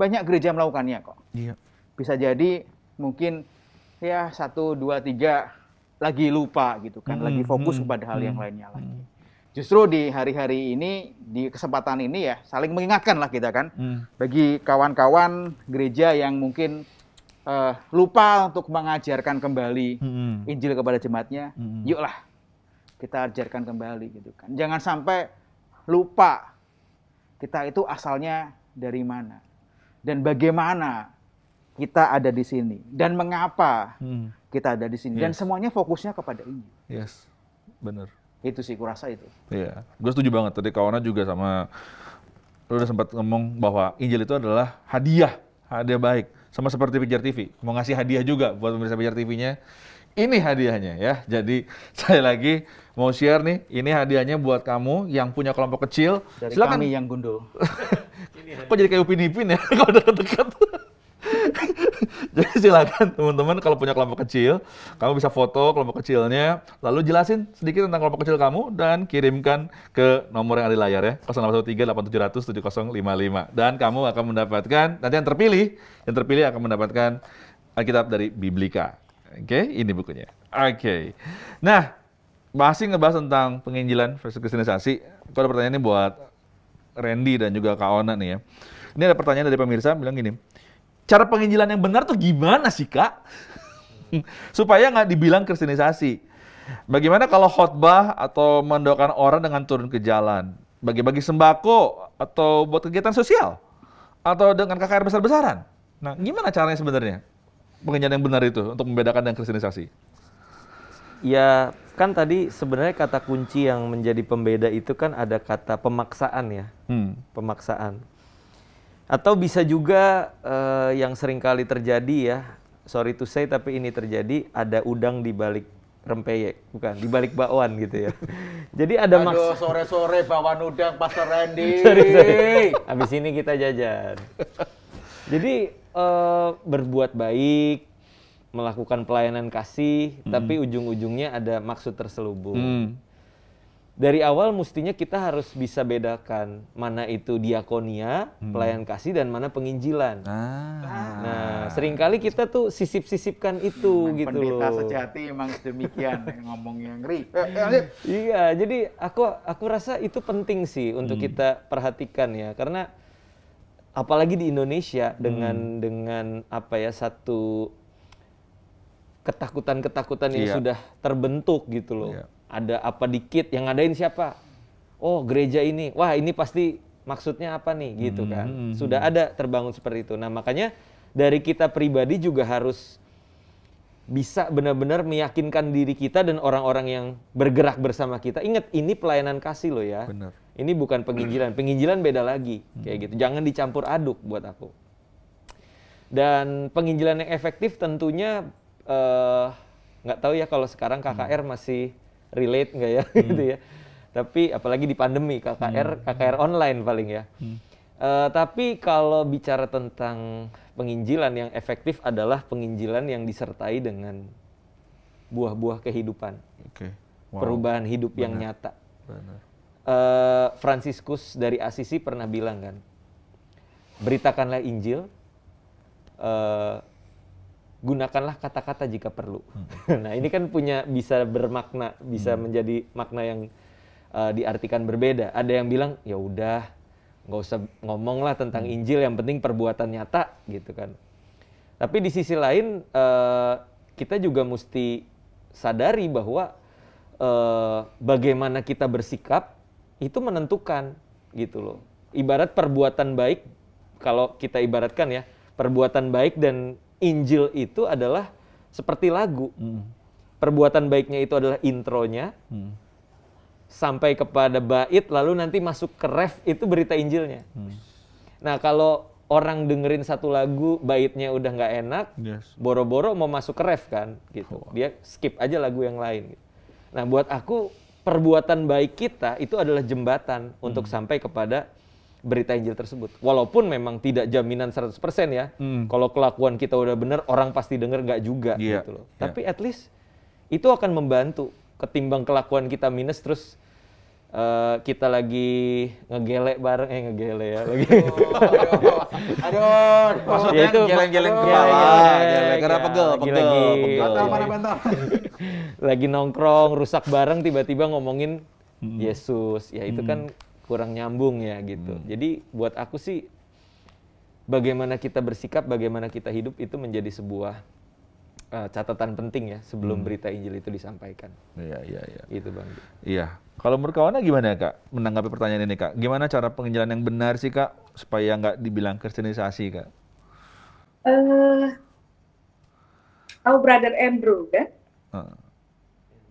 Banyak gereja melakukannya kok. Iya. Bisa jadi mungkin ya 1, 2, 3 lagi lupa gitu kan. Lagi fokus kepada hal yang lainnya lagi. Justru di hari-hari ini, di kesempatan ini ya saling mengingatkan lah kita kan. Bagi kawan-kawan gereja yang mungkin lupa untuk mengajarkan kembali Injil kepada jemaatnya, yuklah kita ajarkan kembali gitu kan. Jangan sampai lupa kita itu asalnya dari mana dan bagaimana kita ada di sini dan mengapa kita ada di sini dan semuanya fokusnya kepada Injil. Yes, benar. Itu sih kurasa itu. Iya, gue setuju banget. Tadi kawannya juga sama, lu udah sempat ngomong bahwa Injil itu adalah hadiah baik. Sama seperti Pijar TV, mau ngasih hadiah juga buat pemirsa Pijar TV-nya. Ini hadiahnya ya. Jadi sekali lagi mau share nih, ini hadiahnya buat kamu yang punya kelompok kecil. Dari silakan. kami yang gundul. Kok jadi kayak Upin Ipin ya kalau dekat-dekat. Jadi silakan teman-teman kalau punya kelompok kecil, kamu bisa foto kelompok kecilnya, lalu jelasin sedikit tentang kelompok kecil kamu dan kirimkan ke nomor yang ada di layar ya, 0813-8700-7055. Dan kamu akan mendapatkan, nanti yang terpilih akan mendapatkan Alkitab dari Biblika. Oke, ini bukunya. Oke. Nah, masih ngebahas tentang penginjilan versus kristenisasi. Aku ada pertanyaan ini buat Randy dan juga Kak Ona nih ya. Ini ada pertanyaan dari pemirsa bilang gini, cara penginjilan yang benar tuh gimana sih Kak? Supaya nggak dibilang kristenisasi. Bagaimana kalau khotbah atau mendoakan orang dengan turun ke jalan? Bagi-bagi sembako atau buat kegiatan sosial? Atau dengan KKR besar-besaran? Nah, gimana caranya sebenarnya? Penginjilan yang benar itu untuk membedakan dengan kristenisasi? Ya, kan tadi sebenarnya kata kunci yang menjadi pembeda itu kan ada kata pemaksaan ya. Pemaksaan. Atau bisa juga yang sering kali terjadi ya, sorry to say tapi ini terjadi, ada udang di balik rempeyek, bukan, di balik bakwan gitu ya. Jadi ada Aduh, sore-sore bakwan udang Pastor Randy. sorry. Habis ini kita jajan. Jadi berbuat baik, melakukan pelayanan kasih, tapi ujung-ujungnya ada maksud terselubung. Dari awal mestinya kita harus bisa bedakan mana itu diakonia, pelayanan kasih, dan mana penginjilan. Nah, seringkali kita tuh sisip-sisipkan itu gitu loh. Pendeta sejati emang demikian ngomongnya ngeri. Iya, jadi aku rasa itu penting sih untuk kita perhatikan ya, karena apalagi di Indonesia dengan apa ya, satu ketakutan-ketakutan yang sudah terbentuk gitu loh. Ada apa dikit yang ngadain siapa? Oh, gereja ini. Wah, ini pasti maksudnya apa nih gitu kan. Sudah ada terbangun seperti itu. Nah, makanya dari kita pribadi juga harus bisa benar-benar meyakinkan diri kita dan orang-orang yang bergerak bersama kita. Ingat, ini pelayanan kasih loh ya. Benar. Ini bukan penginjilan. Penginjilan beda lagi, kayak gitu. Jangan dicampur aduk buat aku. Dan penginjilan yang efektif tentunya nggak tahu ya kalau sekarang KKR masih relate nggak ya, gitu ya. Tapi apalagi di pandemi, KKR online paling ya. Tapi kalau bicara tentang penginjilan yang efektif adalah penginjilan yang disertai dengan buah-buah kehidupan. Perubahan hidup yang nyata. Fransiskus dari Asisi pernah bilang kan, beritakanlah Injil, gunakanlah kata-kata jika perlu. Nah ini kan bisa bermakna, bisa menjadi makna yang diartikan berbeda. Ada yang bilang ya udah, nggak usah ngomong lah tentang Injil, yang penting perbuatan nyata gitu kan. Tapi di sisi lain kita juga mesti sadari bahwa bagaimana kita bersikap itu menentukan gitu loh. Ibarat perbuatan baik, kalau kita ibaratkan ya, perbuatan baik dan Injil itu adalah seperti lagu. Perbuatan baiknya itu adalah intronya, sampai kepada bait, lalu nanti masuk ke ref, itu berita Injilnya. Nah kalau orang dengerin satu lagu, baitnya udah nggak enak, boro-boro mau masuk ke ref kan, gitu. Dia skip aja lagu yang lain. Nah buat aku, perbuatan baik kita itu adalah jembatan untuk sampai kepada berita Injil tersebut. Walaupun memang tidak jaminan 100% ya. Kalau kelakuan kita udah bener, orang pasti denger, nggak juga gitu loh. Tapi at least itu akan membantu ketimbang kelakuan kita minus terus kita lagi ngegele bareng, ngegele ya lagi. Maksudnya itu geleng-geleng gara pegel. Lagi nongkrong, rusak bareng, tiba-tiba ngomongin Yesus, ya itu kan kurang nyambung ya gitu. Jadi buat aku sih, bagaimana kita bersikap, bagaimana kita hidup itu menjadi sebuah catatan penting ya sebelum berita Injil itu disampaikan. Iya. Itu Bang. Iya. Kalau menurut kawan gimana Kak menanggapi pertanyaan ini Kak? Gimana cara penginjilan yang benar sih Kak supaya nggak dibilang kristenisasi Kak? Tahu Brother Andrew kan?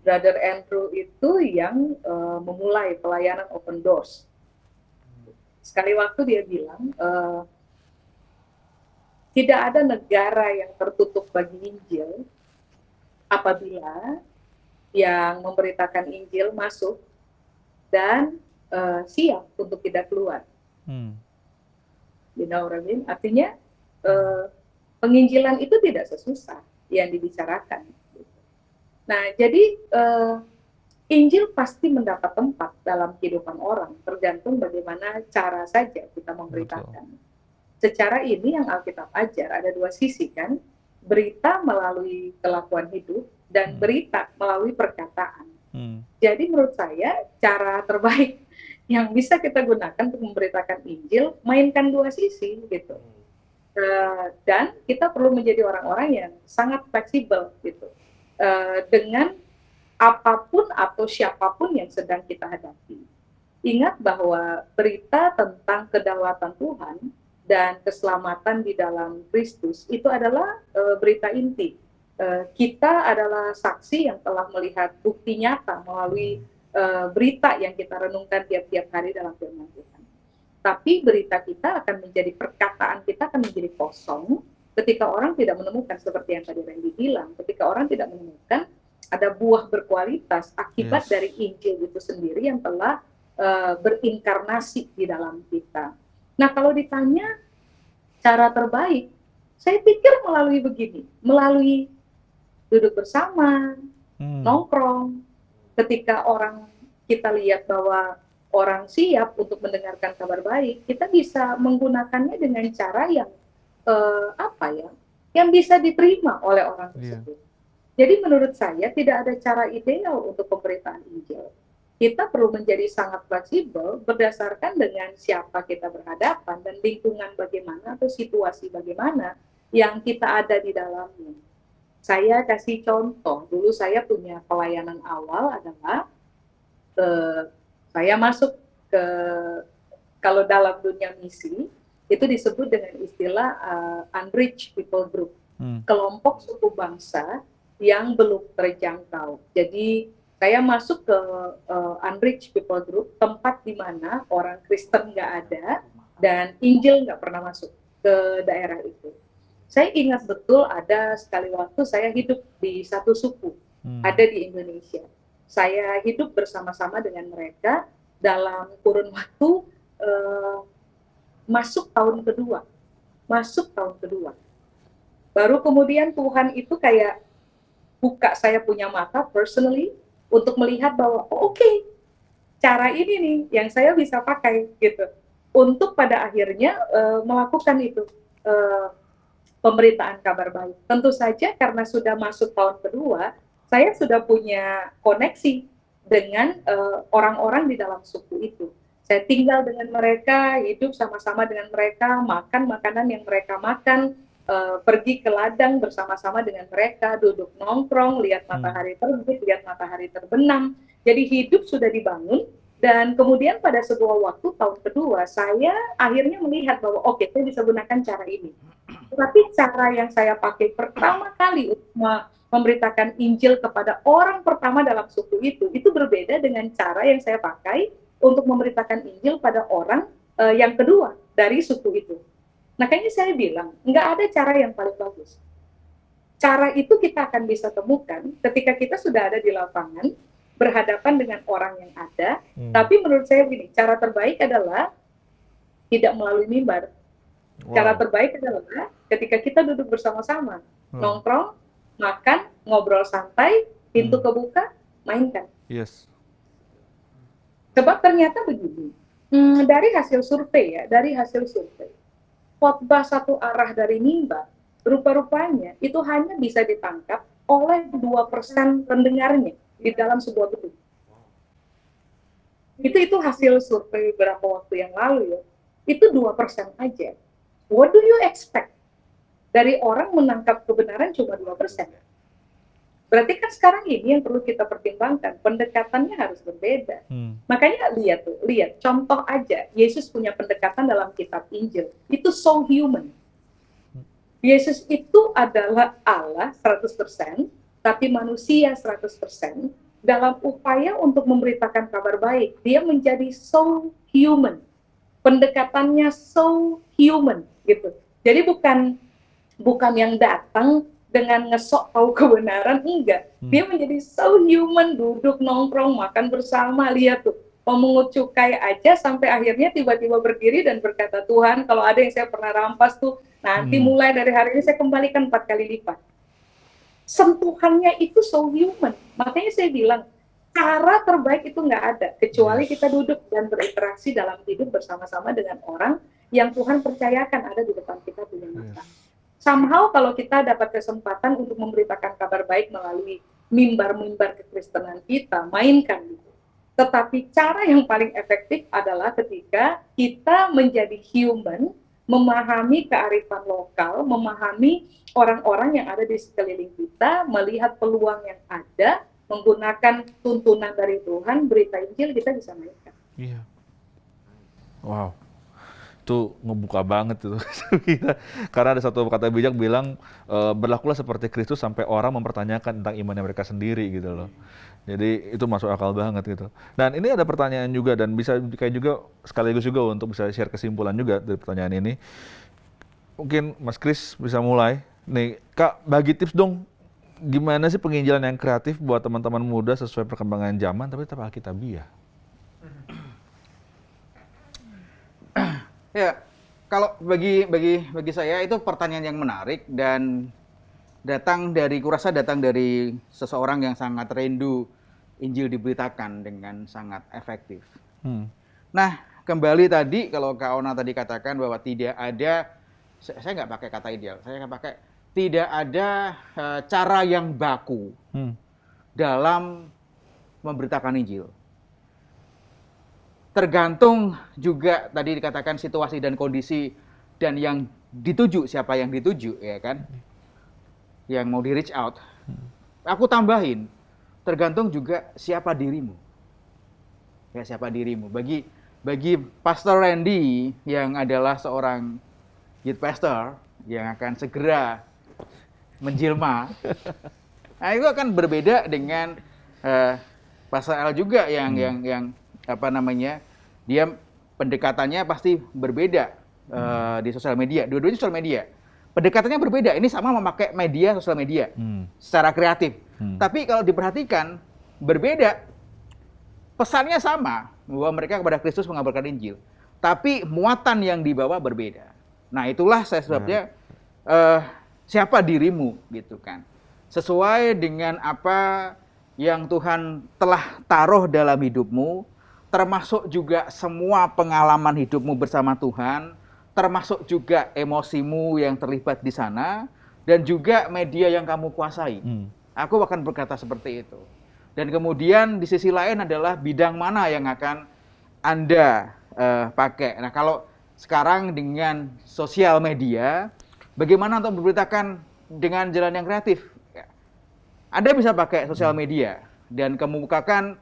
Brother Andrew itu yang memulai pelayanan Open Doors. Sekali waktu dia bilang, tidak ada negara yang tertutup bagi Injil apabila yang memberitakan Injil masuk dan siap untuk tidak keluar. You know what I mean? Artinya penginjilan itu tidak sesusah yang dibicarakan. Nah, jadi Injil pasti mendapat tempat dalam kehidupan orang, tergantung bagaimana cara saja kita memberitakan. Secara ini yang Alkitab ajar ada dua sisi kan, berita melalui kelakuan hidup dan berita melalui perkataan. Jadi menurut saya cara terbaik yang bisa kita gunakan untuk memberitakan Injil, mainkan dua sisi gitu. Dan kita perlu menjadi orang-orang yang sangat fleksibel gitu. Dengan apapun atau siapapun yang sedang kita hadapi. Ingat bahwa berita tentang kedaulatan Tuhan dan keselamatan di dalam Kristus itu adalah berita inti. Kita adalah saksi yang telah melihat bukti nyata melalui berita yang kita renungkan tiap-tiap hari dalam firman Tuhan. Tapi berita kita akan menjadi, perkataan kita akan menjadi kosong ketika orang tidak menemukan, seperti yang tadi Randy bilang, ketika orang tidak menemukan ada buah berkualitas akibat dari Injil itu sendiri yang telah berinkarnasi di dalam kita. Nah, kalau ditanya cara terbaik, saya pikir melalui begini, melalui duduk bersama, nongkrong. Ketika orang kita lihat bahwa orang siap untuk mendengarkan kabar baik, kita bisa menggunakannya dengan cara yang yang bisa diterima oleh orang tersebut. Jadi menurut saya tidak ada cara ideal untuk pemberitaan Injil. Kita perlu menjadi sangat fleksibel berdasarkan dengan siapa kita berhadapan dan lingkungan bagaimana atau situasi bagaimana yang kita ada di dalamnya. Saya kasih contoh, dulu saya punya pelayanan awal adalah saya masuk ke, kalau dalam dunia misi, itu disebut dengan istilah unreached people group. Kelompok suku bangsa yang belum terjangkau. Jadi saya masuk ke Unreached People Group, tempat di mana orang Kristen nggak ada dan Injil nggak pernah masuk ke daerah itu. Saya ingat betul ada sekali waktu saya hidup di satu suku, ada di Indonesia. Saya hidup bersama-sama dengan mereka dalam kurun waktu masuk tahun kedua. Baru kemudian Tuhan itu kayak buka saya punya mata personally untuk melihat bahwa oke, cara ini nih yang saya bisa pakai gitu untuk pada akhirnya melakukan itu pemberitaan kabar baik. Tentu saja karena sudah masuk tahun kedua, saya sudah punya koneksi dengan orang-orang di dalam suku itu. Saya tinggal dengan mereka, hidup sama-sama dengan mereka, makan makanan yang mereka makan, pergi ke ladang bersama-sama dengan mereka, duduk nongkrong, lihat matahari terbit, lihat matahari terbenam. Jadi hidup sudah dibangun, dan kemudian pada sebuah waktu tahun kedua, saya akhirnya melihat bahwa oke, saya bisa gunakan cara ini. Tetapi cara yang saya pakai pertama kali untuk memberitakan Injil kepada orang pertama dalam suku itu berbeda dengan cara yang saya pakai untuk memberitakan Injil pada orang yang kedua dari suku itu. Makanya saya bilang, nggak ada cara yang paling bagus. Cara itu kita akan bisa temukan ketika kita sudah ada di lapangan, berhadapan dengan orang yang ada, tapi menurut saya begini, cara terbaik adalah tidak melalui mimbar. Cara terbaik adalah ketika kita duduk bersama-sama, nongkrong, makan, ngobrol santai, pintu kebuka, mainkan. Yes. Sebab ternyata begini, dari hasil survei khotbah satu arah dari mimbar, rupa-rupanya itu hanya bisa ditangkap oleh 2% pendengarnya di dalam sebuah gedung. Itu hasil survei beberapa waktu yang lalu ya. Itu 2% aja. What do you expect? Dari orang menangkap kebenaran cuma 2%. Berarti kan sekarang ini yang perlu kita pertimbangkan, pendekatannya harus berbeda. Makanya lihat, contoh aja, Yesus punya pendekatan dalam kitab Injil, itu so human. Yesus itu adalah Allah 100%, tapi manusia 100%, dalam upaya untuk memberitakan kabar baik, dia menjadi so human. Pendekatannya so human, gitu. Jadi bukan yang datang dengan ngesok tahu kebenaran, enggak. Dia menjadi so human, duduk nongkrong, makan bersama, lihat tuh, pemungut cukai aja sampai akhirnya tiba-tiba berdiri dan berkata, Tuhan, kalau ada yang saya pernah rampas tuh, nanti mulai dari hari ini saya kembalikan 4 kali lipat. Sentuhannya itu so human. Makanya saya bilang, cara terbaik itu nggak ada, kecuali kita duduk dan berinteraksi dalam hidup bersama-sama dengan orang yang Tuhan percayakan ada di depan kita punya mata. Somehow kalau kita dapat kesempatan untuk memberitakan kabar baik melalui mimbar-mimbar kekristenan kita, mainkan gitu. Tetapi cara yang paling efektif adalah ketika kita menjadi human, memahami kearifan lokal, memahami orang-orang yang ada di sekeliling kita, melihat peluang yang ada, menggunakan tuntunan dari Tuhan, berita Injil kita bisa mainkan. Iya. Wow. Itu ngebuka banget itu. Karena ada satu kata bijak bilang, berlakulah seperti Kristus sampai orang mempertanyakan tentang imannya mereka sendiri gitu loh. Jadi itu masuk akal banget gitu. Dan ini ada pertanyaan juga dan bisa kayak juga sekaligus juga untuk bisa share kesimpulan juga dari pertanyaan ini. Mungkin Mas Kris bisa mulai. Nih, Kak, bagi tips dong, gimana sih penginjilan yang kreatif buat teman-teman muda sesuai perkembangan zaman tapi tetap alkitabiah? Ya, kalau bagi saya itu pertanyaan yang menarik dan kurasa datang dari seseorang yang sangat rindu Injil diberitakan dengan sangat efektif. Nah, kembali tadi kalau Kak Ona tadi katakan bahwa tidak ada, saya nggak pakai kata ideal, saya nggak pakai, tidak ada cara yang baku dalam memberitakan Injil. Tergantung juga tadi dikatakan situasi dan kondisi dan yang dituju, siapa yang dituju, ya kan? Yang mau di reach out. Aku tambahin, tergantung juga siapa dirimu. Ya, siapa dirimu. Bagi Pastor Randy yang adalah seorang youth pastor yang akan segera menjelma, Nah, itu akan berbeda dengan Pastor L juga yang apa namanya, dia pendekatannya pasti berbeda di sosial media. Dua-duanya sosial media. Pendekatannya berbeda. Ini sama memakai media sosial media secara kreatif. Tapi kalau diperhatikan berbeda. Pesannya sama bahwa mereka kepada Kristus mengabarkan Injil. Tapi muatan yang dibawa berbeda. Nah, itulah sebabnya siapa dirimu gitu kan. Sesuai dengan apa yang Tuhan telah taruh dalam hidupmu, termasuk juga semua pengalaman hidupmu bersama Tuhan, termasuk juga emosimu yang terlibat di sana, dan juga media yang kamu kuasai. Aku akan berkata seperti itu. Dan kemudian di sisi lain adalah bidang mana yang akan Anda pakai. Nah, kalau sekarang dengan sosial media, bagaimana untuk memberitakan dengan jalan yang kreatif? Anda bisa pakai sosial media dan kemukakan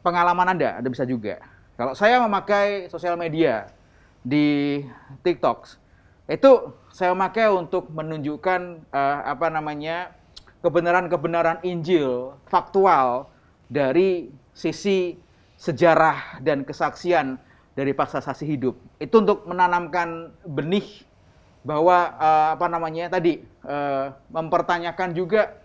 pengalaman Anda bisa juga. Kalau saya memakai sosial media di TikTok, itu saya memakai untuk menunjukkan apa namanya, kebenaran-kebenaran Injil faktual dari sisi sejarah dan kesaksian dari paksa saksi hidup. Itu untuk menanamkan benih bahwa apa namanya tadi, mempertanyakan juga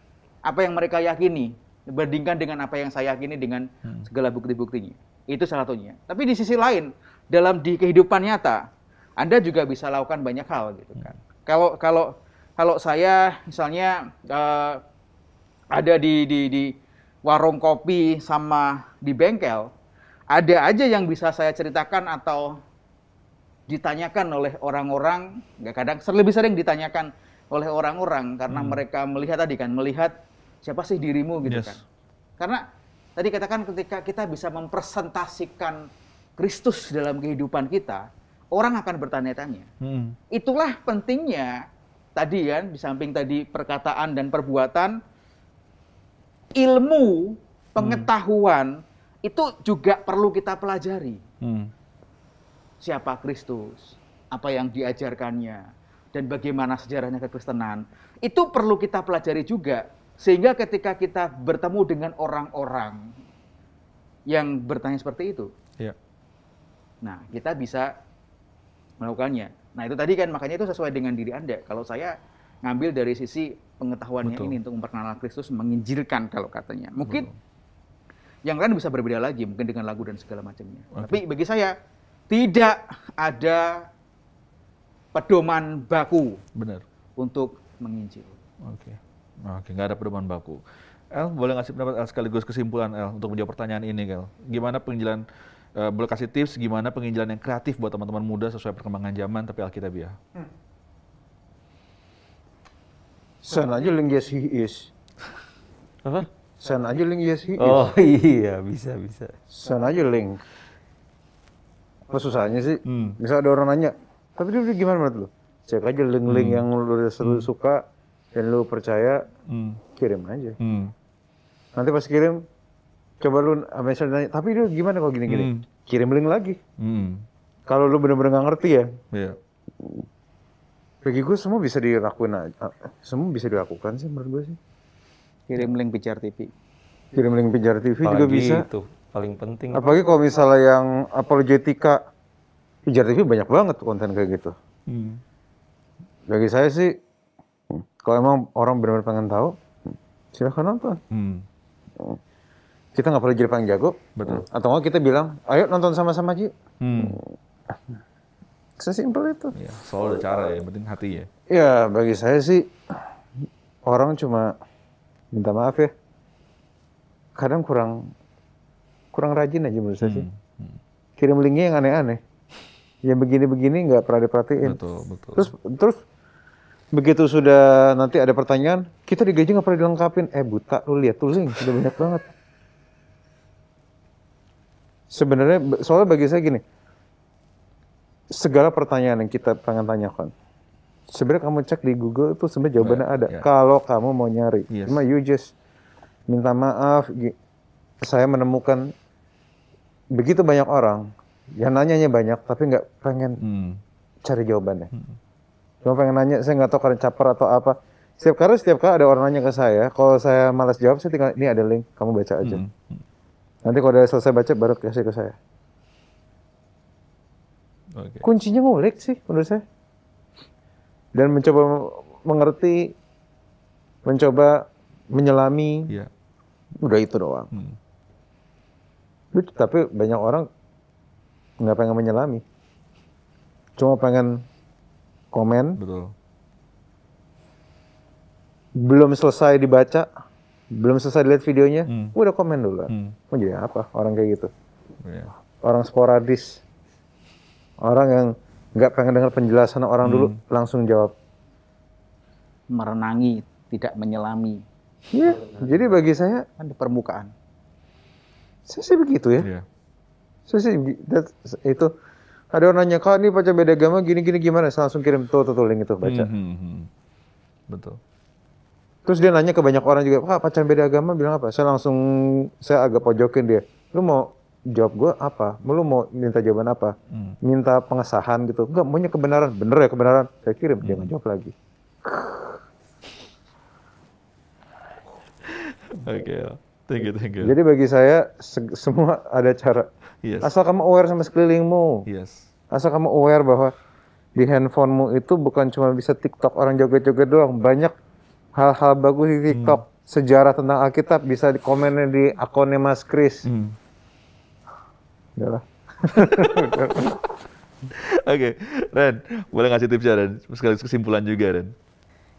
apa yang mereka yakini, dibandingkan dengan apa yang saya yakini dengan segala bukti-buktinya. Itu salah satunya. Tapi di sisi lain, di kehidupan nyata, Anda juga bisa lakukan banyak hal gitu kan. Kalau saya misalnya ada di warung kopi sama di bengkel, ada aja yang bisa saya ceritakan atau ditanyakan oleh orang-orang, kadang lebih sering ditanyakan oleh orang-orang karena mereka melihat tadi kan, melihat siapa sih dirimu gitu kan. Karena tadi katakan ketika kita bisa mempresentasikan Kristus dalam kehidupan kita, orang akan bertanya-tanya. Itulah pentingnya tadi kan, di samping tadi perkataan dan perbuatan, ilmu, pengetahuan, itu juga perlu kita pelajari. Siapa Kristus, apa yang diajarkannya, dan bagaimana sejarahnya kekristenan. Itu perlu kita pelajari juga. Sehingga ketika kita bertemu dengan orang-orang yang bertanya seperti itu, nah kita bisa melakukannya. Nah itu tadi kan, makanya itu sesuai dengan diri Anda. Kalau saya ngambil dari sisi pengetahuannya ini untuk memperkenalkan Kristus, menginjilkan kalau katanya. Mungkin yang lain bisa berbeda lagi, mungkin dengan lagu dan segala macamnya. Tapi bagi saya tidak ada pedoman baku untuk menginjil. Oke, nggak ada pedoman baku. El, boleh ngasih pendapat El sekaligus kesimpulan El untuk menjawab pertanyaan ini, El. Gimana penginjilan, boleh kasih tips gimana penginjilan yang kreatif buat teman-teman muda sesuai perkembangan zaman tapi Alkitabiah? Send aja link yes he is. Apa? Send aja link yes he is. Oh iya, bisa. Send aja link. Apa susahnya sih? Misal ada orang nanya, tapi dia gimana menurut lu? Cek aja link-link yang lu suka dan lu percaya, kirim aja. Nanti pas kirim, coba lu misalnya nanya, tapi dia gimana kalau gini-gini? Kirim link lagi. Kalau lu bener-bener nggak ngerti ya, bagi gue semua bisa dilakuin aja. Semua bisa dilakukan sih menurut gue sih. Kirim link Pijar TV. Kirim link Pijar TV juga bisa. Itu paling penting. Apalagi kalau misalnya yang apologetika, Pijar TV banyak banget konten kayak gitu. Bagi saya sih, kalau emang orang benar-benar pengen tahu, silahkan nonton. Kita nggak perlu jadi paling jago. Atau nggak kita bilang, ayo nonton sama-sama aja. Sesimpel itu. Ya, soal ada cara ya, yang penting hati ya. Ya, bagi saya sih, orang cuma minta maaf ya. Kadang kurang rajin aja menurut saya sih. Kirim linknya yang aneh-aneh. Yang begini-begini nggak pernah diperhatiin. Betul. Terus begitu sudah nanti ada pertanyaan, kita di gereja nggak pernah dilengkapin. Buta, lu lihat tuh link, sudah banyak banget. Sebenarnya, soalnya bagi saya gini, segala pertanyaan yang kita pengen tanyakan, sebenarnya kamu cek di Google itu sebenarnya jawabannya ada. Kalau kamu mau nyari, cuma you just minta maaf. Saya menemukan begitu banyak orang yang nanyanya banyak, tapi nggak pengen cari jawabannya. Cuma pengen nanya, saya nggak tahu karena caper atau apa. setiap kali ada orang nanya ke saya, kalau saya malas jawab, saya tinggal, ini ada link, kamu baca aja. Nanti kalau udah selesai baca, baru kasih ke saya. Oke. Kuncinya ngulik sih menurut saya. Dan mencoba mengerti, mencoba menyelami, Iya. udah itu doang. Tapi banyak orang nggak pengen menyelami. Cuma pengen komen, Betul. belum selesai dibaca, belum selesai dilihat videonya, udah komen dulu. Mau jadi apa orang kayak gitu? Iya. Orang sporadis. Orang yang nggak pengen dengar penjelasan orang dulu, langsung jawab. Merenangi, tidak menyelami. Iya, jadi bagi saya, Kan di permukaan. saya sih begitu ya. Iya. Saya sih, itu, ada orang nanya, Kak ini baca beda agama gini-gini gimana? Saya langsung kirim tuh link itu, baca. Betul. Terus dia nanya ke banyak orang juga, Kak pacaran beda agama bilang apa? Saya agak pojokin dia. Lu mau jawab gue apa? Lu mau minta jawaban apa? Minta pengesahan gitu? Enggak, maunya kebenaran. Bener ya kebenaran? Saya kirim, dia nggak jawab lagi. Oke, thank you. Jadi bagi saya, semua ada cara. Yes. Asal kamu aware sama sekelilingmu. Yes. Asal kamu aware bahwa di handphonemu itu bukan cuma bisa TikTok orang joget-joget doang. Banyak hal-hal bagus di TikTok. Sejarah tentang Alkitab bisa dikomennya di akunnya Mas Kris. Udah lah. Oke, Ren, boleh ngasih tips ya, Ren? Sekaligus kesimpulan juga, Ren.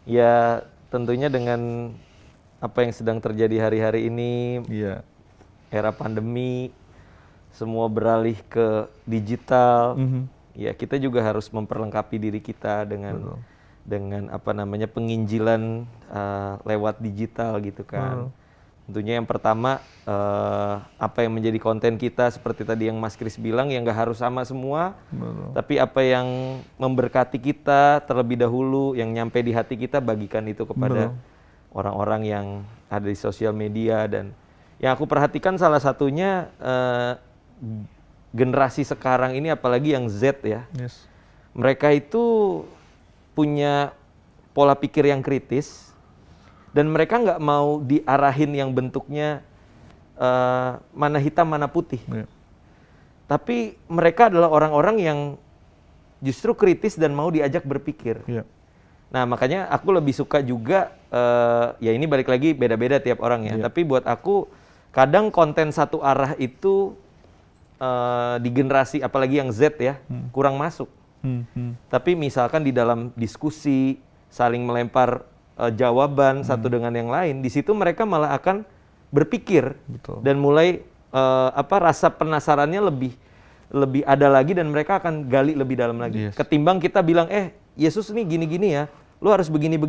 Ya tentunya dengan apa yang sedang terjadi hari-hari ini, Iya. era pandemi, semua beralih ke digital. Ya kita juga harus memperlengkapi diri kita dengan apa namanya penginjilan lewat digital gitu kan. Tentunya yang pertama apa yang menjadi konten kita seperti tadi yang Mas Kris bilang yang nggak harus sama semua, tapi apa yang memberkati kita terlebih dahulu, yang nyampe di hati kita bagikan itu kepada orang-orang yang ada di sosial media. Dan yang aku perhatikan salah satunya generasi sekarang ini apalagi yang Z ya, mereka itu punya pola pikir yang kritis. Dan mereka nggak mau diarahin yang bentuknya mana hitam mana putih. Tapi mereka adalah orang-orang yang justru kritis dan mau diajak berpikir. Nah makanya aku lebih suka juga, ya ini balik lagi beda-beda tiap orang ya. Tapi buat aku kadang konten satu arah itu di generasi apalagi yang Z ya kurang masuk. Tapi misalkan di dalam diskusi saling melempar jawaban satu dengan yang lain, di situ mereka malah akan berpikir dan mulai rasa penasarannya lebih ada lagi dan mereka akan gali lebih dalam lagi. Ketimbang kita bilang Yesus nih gini-gini ya, lu harus begini.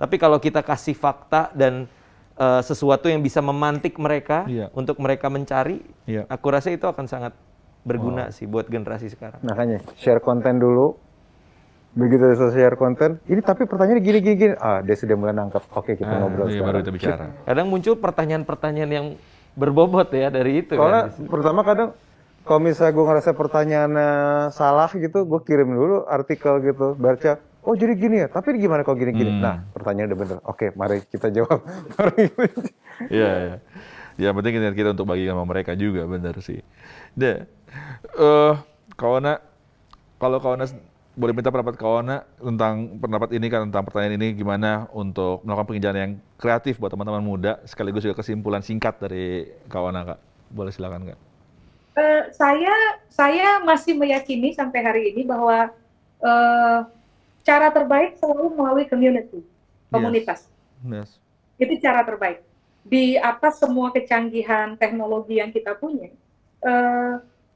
Tapi kalau kita kasih fakta dan sesuatu yang bisa memantik mereka untuk mereka mencari, aku rasa itu akan sangat berguna sih buat generasi sekarang. Makanya share konten dulu. Begitu selesai share konten, ini tapi pertanyaannya gini. Dia sudah mulai nangkep. Oke, kita ngobrol sekarang. Baru kita bicara. Kadang muncul pertanyaan-pertanyaan yang berbobot ya dari itu. Soalnya kan. pertama kadang kalau misalnya gue ngerasa pertanyaannya salah gitu, gue kirim dulu artikel gitu, baca. Oh jadi gini ya, tapi gimana kalau gini-gini? Nah pertanyaan udah bener. Oke, mari kita jawab. Iya. Ya penting kita untuk bagikan sama mereka juga, bener sih. Kawana, kalau Kawana boleh minta pendapat Kawana tentang pendapat ini kan, tentang pertanyaan ini gimana untuk melakukan penginjalan yang kreatif buat teman-teman muda, sekaligus juga kesimpulan singkat dari Kawana, Kak. Boleh silakan, Kak. Saya masih meyakini sampai hari ini bahwa cara terbaik selalu melalui komunitas. Yes. Itu cara terbaik. Di atas semua kecanggihan teknologi yang kita punya,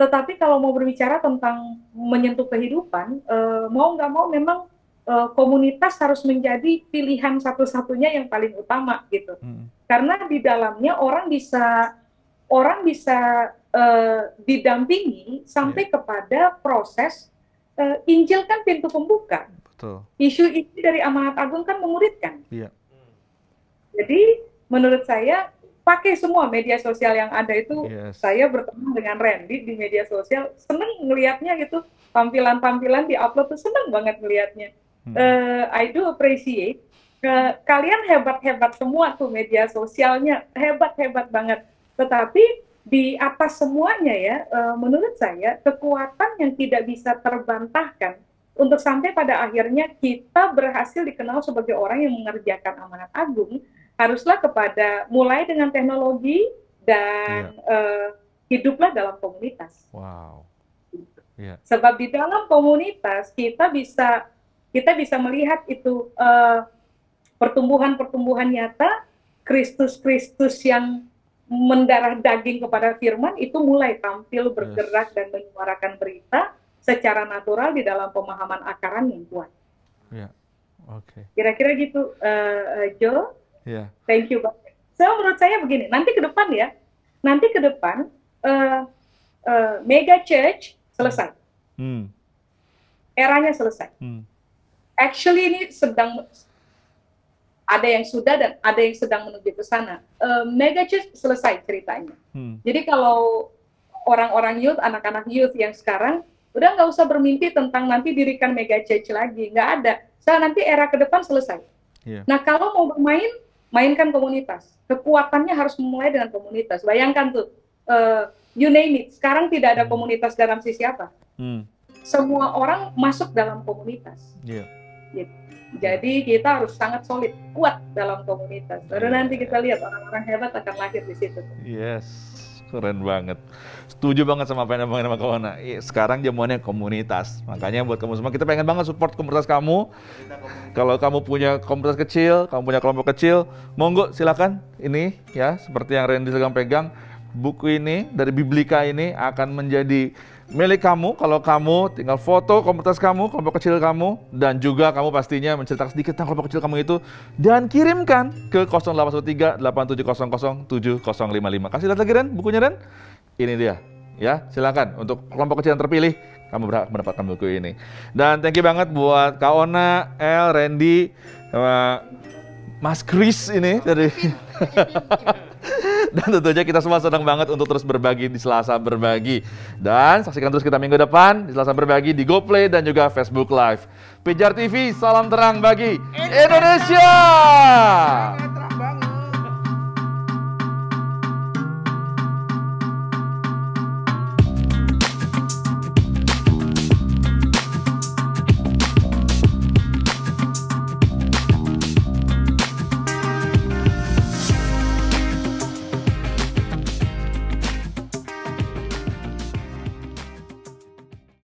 tetapi kalau mau berbicara tentang menyentuh kehidupan, mau nggak mau memang komunitas harus menjadi pilihan satu-satunya yang paling utama gitu. Karena di dalamnya orang bisa didampingi sampai kepada proses Injil kan pintu pembuka. Betul. Isu-isu dari amanat agung kan memuridkan. Iya. Jadi menurut saya pakai semua media sosial yang ada itu. Saya bertemu dengan Randy di media sosial, seneng ngelihatnya gitu, tampilan-tampilan di upload tuh seneng banget ngelihatnya. I do appreciate kalian hebat-hebat semua tuh, media sosialnya hebat-hebat banget. Tetapi di atas semuanya ya, menurut saya kekuatan yang tidak bisa terbantahkan untuk sampai pada akhirnya kita berhasil dikenal sebagai orang yang mengerjakan amanat agung, haruslah kepada mulai dengan teknologi dan hiduplah dalam komunitas. Wow. Yeah. Sebab di dalam komunitas kita bisa melihat itu pertumbuhan nyata, Kristus yang mendarah daging kepada firman itu mulai tampil, bergerak, dan menyuarakan berita secara natural di dalam pemahaman akaran yang kuat. Ya, oke. Kira-kira gitu, Joe. Ya. Thank you banget. So, menurut saya begini, nanti ke depan mega church selesai. Eranya selesai. Actually ini sedang ada yang sudah dan ada yang sedang menuju ke sana. Mega church selesai ceritanya. Jadi kalau orang-orang youth, anak-anak youth yang sekarang udah nggak usah bermimpi tentang nanti dirikan mega church lagi, nggak ada. Nanti era ke depan selesai. Yeah. Nah kalau mau bermain, mainkan komunitas. Kekuatannya harus memulai dengan komunitas. Bayangkan tuh, you name it. Sekarang tidak ada komunitas dalam sisi apa. Semua orang masuk dalam komunitas. Yeah. Gitu. Jadi kita harus sangat solid, kuat dalam komunitas. Baru nanti kita lihat orang-orang hebat akan lahir di situ. Yes, keren banget. Setuju banget sama apa yang ngomongin sama Kawana. Sekarang jamuannya komunitas. Makanya buat kamu semua, kita pengen banget support komunitas kamu. Kalau kamu punya komunitas kecil, kamu punya kelompok kecil, monggo silakan. Ini ya, seperti yang Randy sedang pegang, buku ini dari Biblika ini akan menjadi milik kamu kalau kamu tinggal foto komunitas kamu, kelompok kecil kamu, dan juga kamu pastinya menceritakan sedikit tentang kelompok kecil kamu itu dan kirimkan ke 0813 8700 7055. Kasih lihat lagi Ren, bukunya Ren. Ini dia. Ya, silakan untuk kelompok kecil yang terpilih kamu berhak mendapatkan buku ini. Dan thank you banget buat Kaona, El, Randy, Mas Chris ini dari dan tentunya kita semua senang banget untuk terus berbagi di Selasa Berbagi. Dan saksikan terus kita minggu depan di Selasa Berbagi di GoPlay dan juga Facebook Live. Pijar TV, salam terang bagi Indonesia!